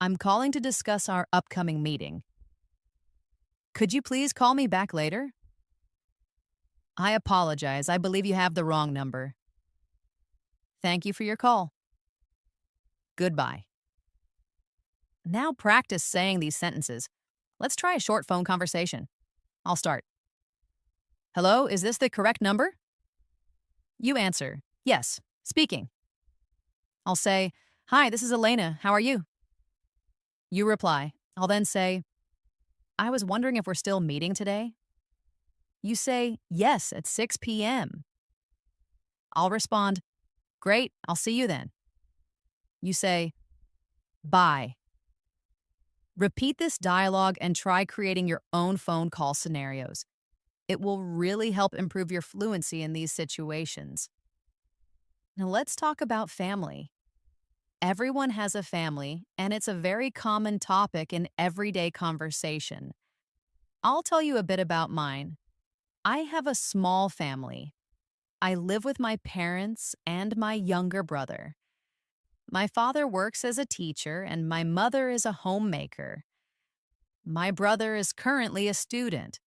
S1: I'm calling to discuss our upcoming meeting. Could you please call me back later? I apologize. I believe you have the wrong number. Thank you for your call. Goodbye. Now practice saying these sentences. Let's try a short phone conversation. I'll start. Hello, is this the correct number? You answer, yes, speaking. I'll say, hi, this is Elena. How are you? You reply. I'll then say, I was wondering if we're still meeting today. You say, yes, at 6 p.m. I'll respond, great, I'll see you then. You say, bye. Repeat this dialogue and try creating your own phone call scenarios. It will really help improve your fluency in these situations. Now let's talk about family. Everyone has a family, and it's a very common topic in everyday conversation. I'll tell you a bit about mine. I have a small family. I live with my parents and my younger brother. My father works as a teacher and my mother is a homemaker. My brother is currently a student.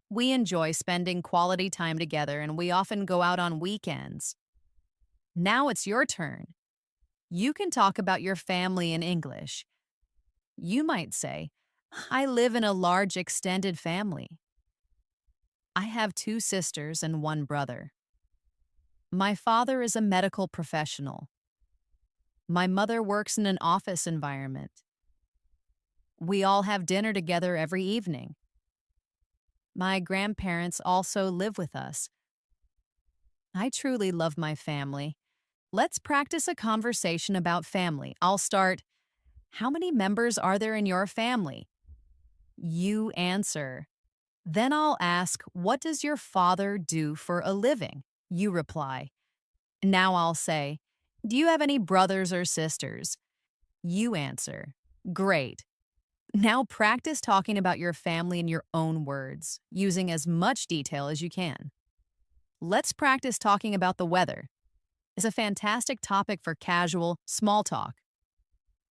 S1: We enjoy spending quality time together and we often go out on weekends. Now it's your turn. You can talk about your family in English. You might say, I live in a large extended family. I have two sisters and one brother. My father is a medical professional. My mother works in an office environment. We all have dinner together every evening. My grandparents also live with us. I truly love my family. Let's practice a conversation about family. I'll start, how many members are there in your family? You answer. Then I'll ask, what does your father do for a living? You reply. Now I'll say, do you have any brothers or sisters? You answer. Great. Now practice talking about your family in your own words, using as much detail as you can. Let's practice talking about the weather. It's a fantastic topic for casual, small talk.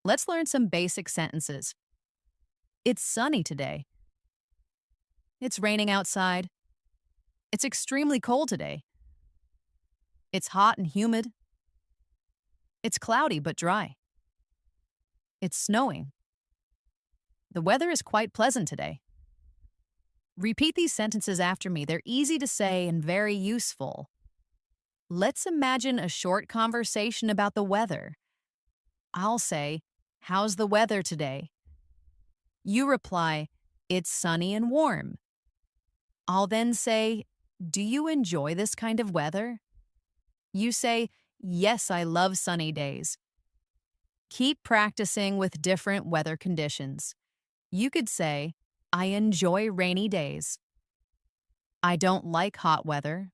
S1: Let's learn some basic sentences. It's sunny today. It's raining outside. It's extremely cold today. It's hot and humid. It's cloudy but dry. It's snowing. The weather is quite pleasant today. Repeat these sentences after me. They're easy to say and very useful. Let's imagine a short conversation about the weather. I'll say, how's the weather today? You reply, it's sunny and warm. I'll then say, do you enjoy this kind of weather? You say, yes, I love sunny days. Keep practicing with different weather conditions. You could say, I enjoy rainy days. I don't like hot weather.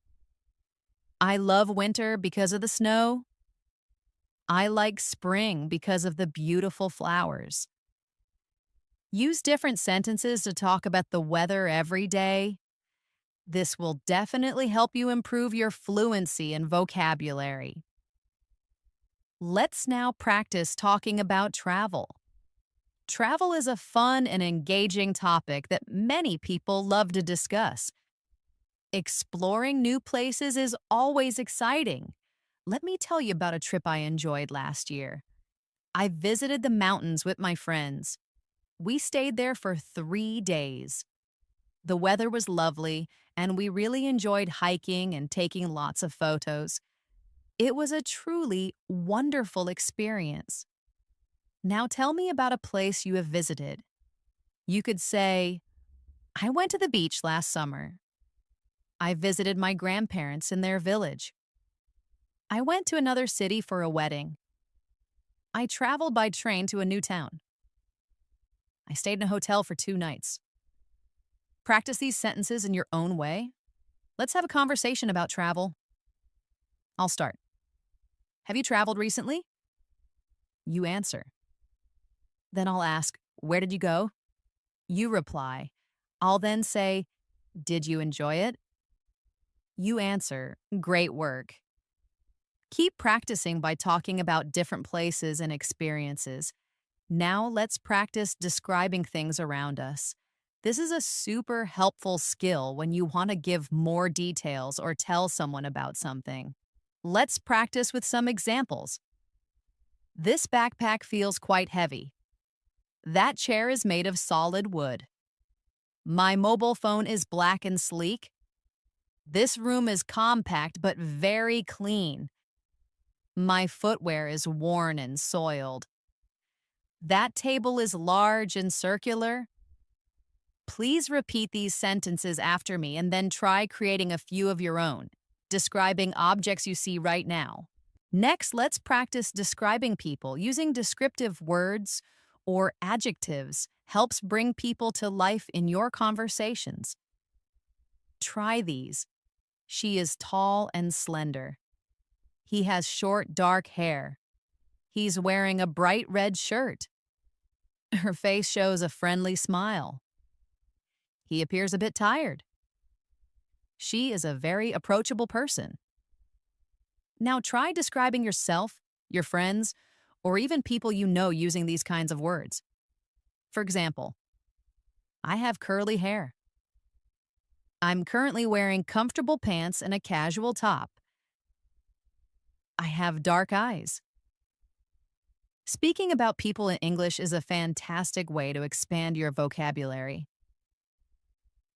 S1: I love winter because of the snow. I like spring because of the beautiful flowers. Use different sentences to talk about the weather every day. This will definitely help you improve your fluency and vocabulary. Let's now practice talking about travel. Travel is a fun and engaging topic that many people love to discuss. Exploring new places is always exciting. Let me tell you about a trip I enjoyed last year. I visited the mountains with my friends. We stayed there for 3 days. The weather was lovely, and we really enjoyed hiking and taking lots of photos. It was a truly wonderful experience. Now tell me about a place you have visited. You could say, I went to the beach last summer. I visited my grandparents in their village. I went to another city for a wedding. I traveled by train to a new town. I stayed in a hotel for 2 nights. Practice these sentences in your own way. Let's have a conversation about travel. I'll start. Have you traveled recently? You answer. Then I'll ask, where did you go? You reply. I'll then say, did you enjoy it? You answer, great work. Keep practicing by talking about different places and experiences. Now let's practice describing things around us. This is a super helpful skill when you want to give more details or tell someone about something. Let's practice with some examples. This backpack feels quite heavy. That chair is made of solid wood. My mobile phone is black and sleek. This room is compact but very clean. My footwear is worn and soiled. That table is large and circular. Please repeat these sentences after me and then try creating a few of your own, describing objects you see right now. Next, let's practice describing people. Using descriptive words or adjectives helps bring people to life in your conversations. Try these. She is tall and slender. He has short, dark hair. He's wearing a bright red shirt. Her face shows a friendly smile. He appears a bit tired. She is a very approachable person. Now try describing yourself, your friends, or even people you know using these kinds of words. For example, I have curly hair. I'm currently wearing comfortable pants and a casual top. I have dark eyes. Speaking about people in English is a fantastic way to expand your vocabulary.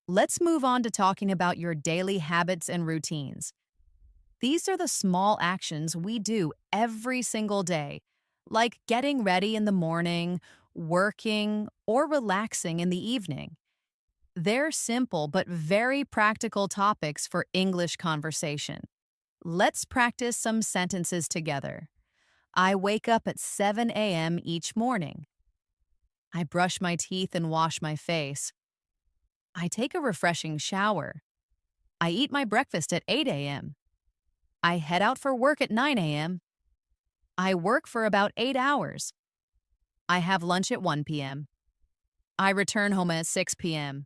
S1: Let's move on to talking about your daily habits and routines. These are the small actions we do every single day, like getting ready in the morning, working, or relaxing in the evening. They're simple but very practical topics for English conversation. Let's practice some sentences together. I wake up at 7 a.m. each morning. I brush my teeth and wash my face. I take a refreshing shower. I eat my breakfast at 8 a.m. I head out for work at 9 a.m. I work for about 8 hours. I have lunch at 1 p.m. I return home at 6 p.m.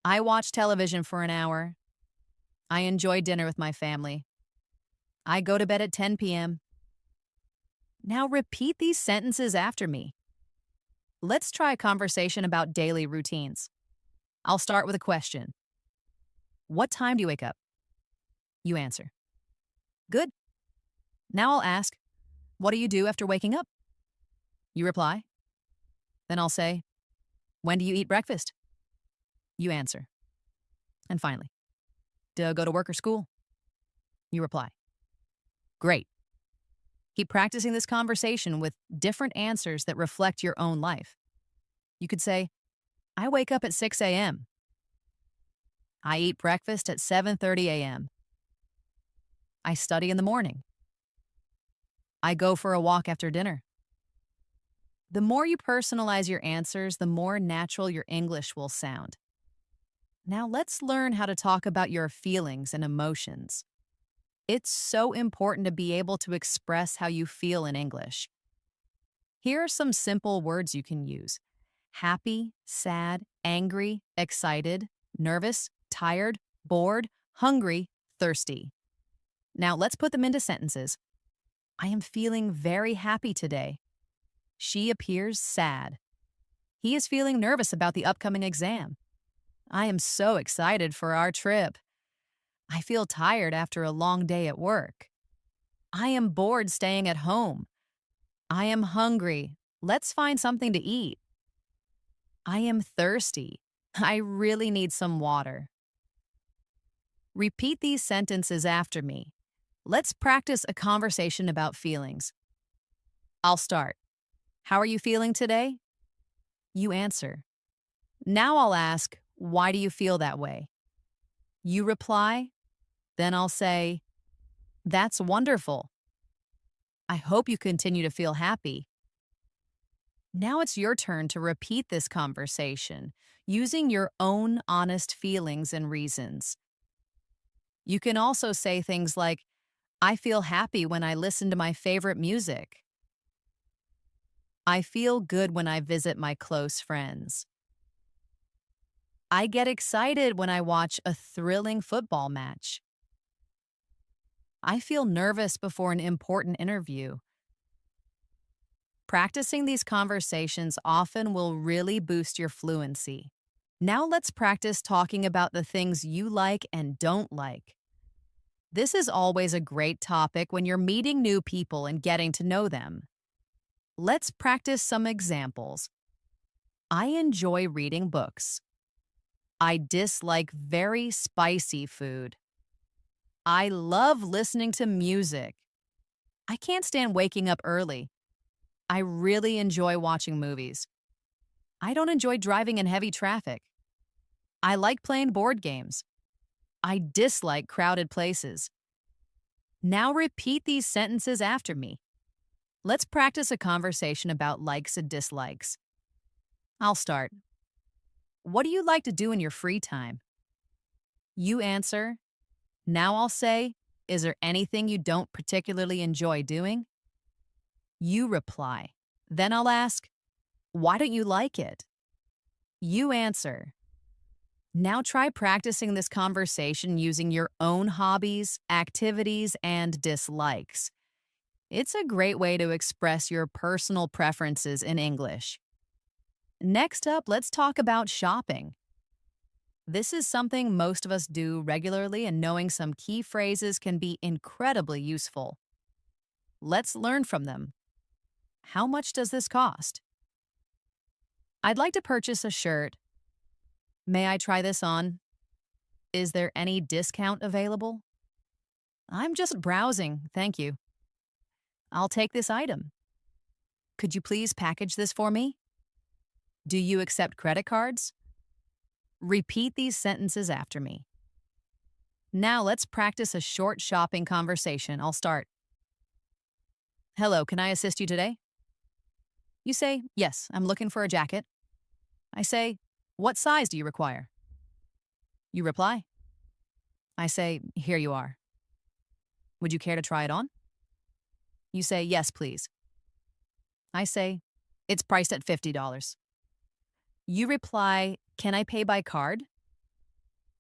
S1: I watch television for an hour. I enjoy dinner with my family. I go to bed at 10 p.m. Now repeat these sentences after me. Let's try a conversation about daily routines. I'll start with a question. What time do you wake up? You answer. Good. Now I'll ask, what do you do after waking up? You reply. Then I'll say, when do you eat breakfast? You answer. And finally, do you go to work or school? You reply. Great. Keep practicing this conversation with different answers that reflect your own life. You could say, I wake up at 6 a.m. I eat breakfast at 7:30 a.m. I study in the morning. I go for a walk after dinner. The more you personalize your answers, the more natural your English will sound. Now let's learn how to talk about your feelings and emotions. It's so important to be able to express how you feel in English. Here are some simple words you can use: happy, sad, angry, excited, nervous, tired, bored, hungry, thirsty. Now let's put them into sentences. I am feeling very happy today. She appears sad. He is feeling nervous about the upcoming exam. I am so excited for our trip. I feel tired after a long day at work. I am bored staying at home. I am hungry. Let's find something to eat. I am thirsty. I really need some water. Repeat these sentences after me. Let's practice a conversation about feelings. I'll start. How are you feeling today? You answer. Now I'll ask, why do you feel that way? You reply. Then I'll say, that's wonderful. I hope you continue to feel happy. Now it's your turn to repeat this conversation using your own honest feelings and reasons. You can also say things like, I feel happy when I listen to my favorite music. I feel good when I visit my close friends. I get excited when I watch a thrilling football match. I feel nervous before an important interview. Practicing these conversations often will really boost your fluency. Now let's practice talking about the things you like and don't like. This is always a great topic when you're meeting new people and getting to know them. Let's practice some examples. I enjoy reading books. I dislike very spicy food. I love listening to music. I can't stand waking up early. I really enjoy watching movies. I don't enjoy driving in heavy traffic. I like playing board games. I dislike crowded places. Now repeat these sentences after me. Let's practice a conversation about likes and dislikes. I'll start. What do you like to do in your free time? You answer. Now I'll say, is there anything you don't particularly enjoy doing? You reply. Then I'll ask, why don't you like it? You answer. Now try practicing this conversation using your own hobbies, activities, and dislikes. It's a great way to express your personal preferences in English. Next up, let's talk about shopping. This is something most of us do regularly, and knowing some key phrases can be incredibly useful. Let's learn from them. How much does this cost? I'd like to purchase a shirt. May I try this on? Is there any discount available? I'm just browsing, thank you. I'll take this item. Could you please package this for me? Do you accept credit cards? Repeat these sentences after me. Now let's practice a short shopping conversation. I'll start. Hello, can I assist you today? You say, yes, I'm looking for a jacket. I say, what size do you require? You reply. I say, here you are. Would you care to try it on? You say, yes, please. I say, it's priced at $50. You reply, can I pay by card?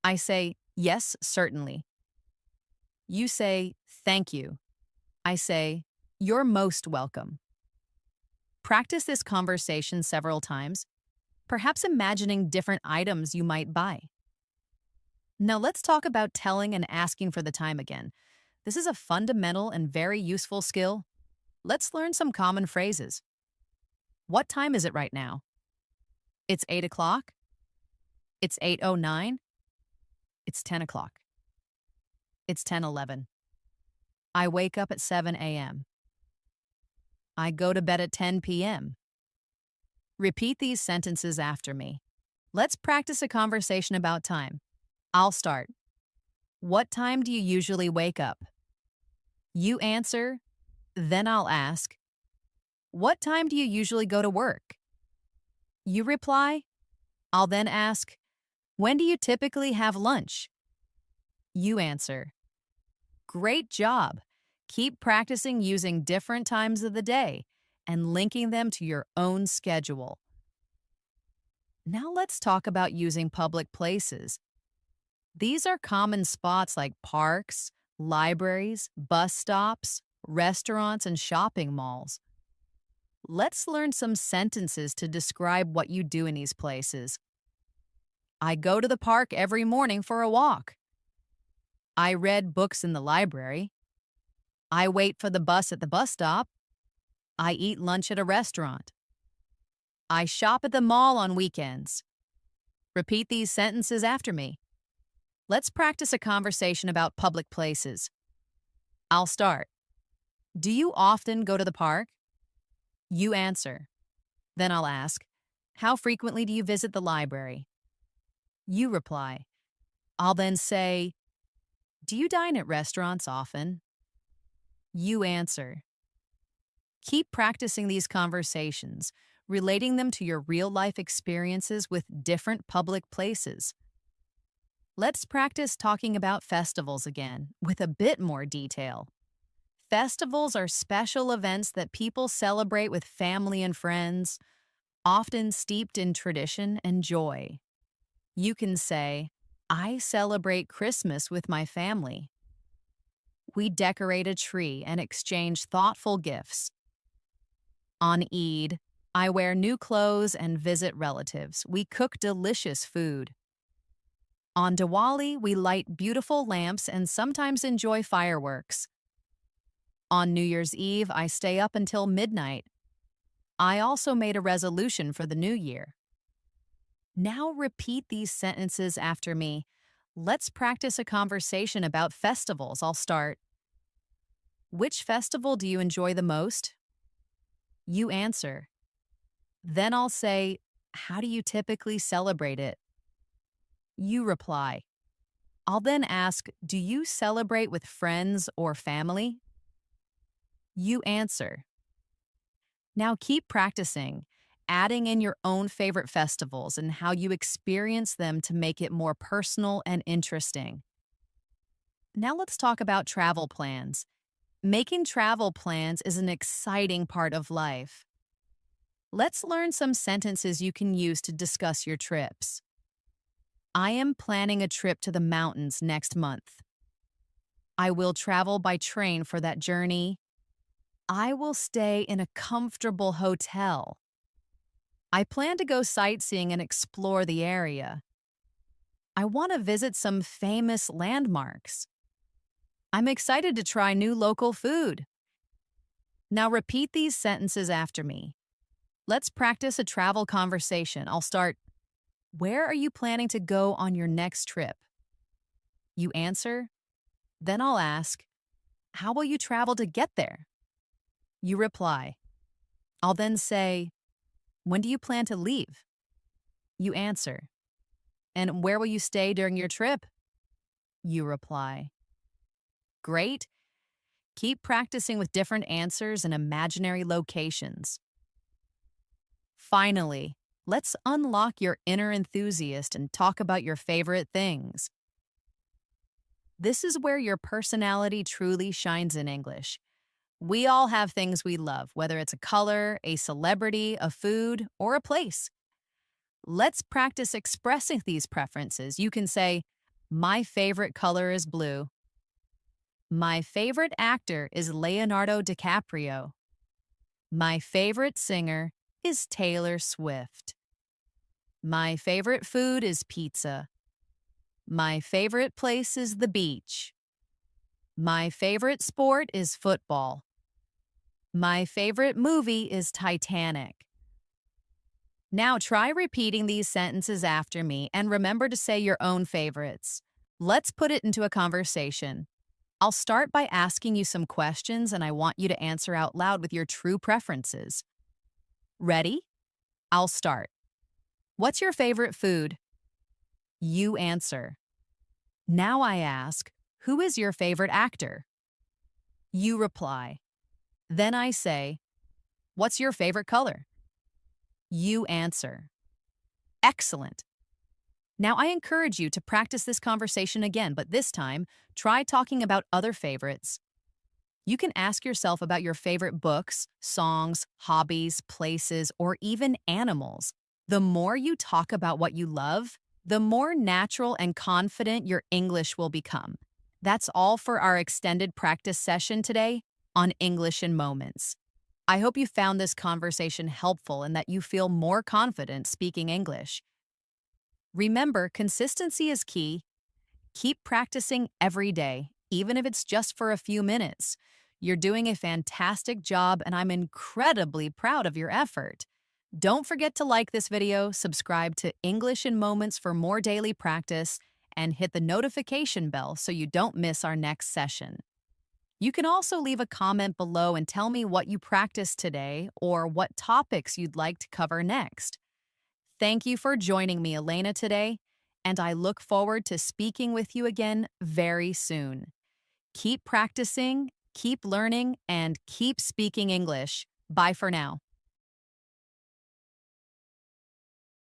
S1: I say, yes, certainly. You say, thank you. I say, you're most welcome. Practice this conversation several times, perhaps imagining different items you might buy. Now let's talk about telling and asking for the time again. This is a fundamental and very useful skill. Let's learn some common phrases. What time is it right now? It's 8 o'clock. It's 8:09. It's 10 o'clock. It's 10:11. I wake up at 7 a.m. I go to bed at 10 p.m. Repeat these sentences after me. Let's practice a conversation about time. I'll start. What time do you usually wake up? You answer, then I'll ask, what time do you usually go to work? You reply, I'll then ask, when do you typically have lunch? You answer, great job. Keep practicing using different times of the day and linking them to your own schedule. Now let's talk about using public places. These are common spots like parks, libraries, bus stops, restaurants, and shopping malls. Let's learn some sentences to describe what you do in these places. I go to the park every morning for a walk. I read books in the library. I wait for the bus at the bus stop. I eat lunch at a restaurant. I shop at the mall on weekends. Repeat these sentences after me. Let's practice a conversation about public places. I'll start. Do you often go to the park? You answer. Then I'll ask, how frequently do you visit the library? You reply. I'll then say, do you dine at restaurants often? You answer. Keep practicing these conversations, relating them to your real-life experiences with different public places. Let's practice talking about festivals again, with a bit more detail. Festivals are special events that people celebrate with family and friends, often steeped in tradition and joy. You can say, I celebrate Christmas with my family. We decorate a tree and exchange thoughtful gifts. On Eid, I wear new clothes and visit relatives. We cook delicious food. On Diwali, we light beautiful lamps and sometimes enjoy fireworks. On New Year's Eve, I stay up until midnight. I also made a resolution for the new year. Now repeat these sentences after me. Let's practice a conversation about festivals. I'll start. Which festival do you enjoy the most? You answer. Then I'll say, how do you typically celebrate it? You reply. I'll then ask, do you celebrate with friends or family? You answer. Now keep practicing, adding in your own favorite festivals and how you experience them to make it more personal and interesting. Now let's talk about travel plans. Making travel plans is an exciting part of life. Let's learn some sentences you can use to discuss your trips. I am planning a trip to the mountains next month. I will travel by train for that journey. I will stay in a comfortable hotel. I plan to go sightseeing and explore the area. I want to visit some famous landmarks. I'm excited to try new local food. Now repeat these sentences after me. Let's practice a travel conversation. I'll start, where are you planning to go on your next trip? You answer. Then I'll ask, how will you travel to get there? You reply. I'll then say, when do you plan to leave? You answer. And where will you stay during your trip? You reply. Great. Keep practicing with different answers and imaginary locations. Finally, let's unlock your inner enthusiast and talk about your favorite things. This is where your personality truly shines in English. We all have things we love, whether it's a color, a celebrity, a food, or a place. Let's practice expressing these preferences. You can say, my favorite color is blue. My favorite actor is Leonardo DiCaprio. My favorite singer is Taylor Swift. My favorite food is pizza. My favorite place is the beach. My favorite sport is football. My favorite movie is Titanic. Now try repeating these sentences after me and remember to say your own favorites. Let's put it into a conversation. I'll start by asking you some questions and I want you to answer out loud with your true preferences. Ready? I'll start. What's your favorite food? You answer. Now I ask, who is your favorite actor? You reply. Then I say, what's your favorite color? You answer. Excellent. Now I encourage you to practice this conversation again, but this time, try talking about other favorites. You can ask yourself about your favorite books, songs, hobbies, places, or even animals. The more you talk about what you love, the more natural and confident your English will become. That's all for our extended practice session today on English in Moments. I hope you found this conversation helpful and that you feel more confident speaking English. Remember, consistency is key. Keep practicing every day, even if it's just for a few minutes. You're doing a fantastic job, and I'm incredibly proud of your effort. Don't forget to like this video, subscribe to English in Moments for more daily practice, and hit the notification bell so you don't miss our next session. You can also leave a comment below and tell me what you practiced today or what topics you'd like to cover next. Thank you for joining me, Elena, today, and I look forward to speaking with you again very soon. Keep practicing, keep learning, and keep speaking English. Bye for now.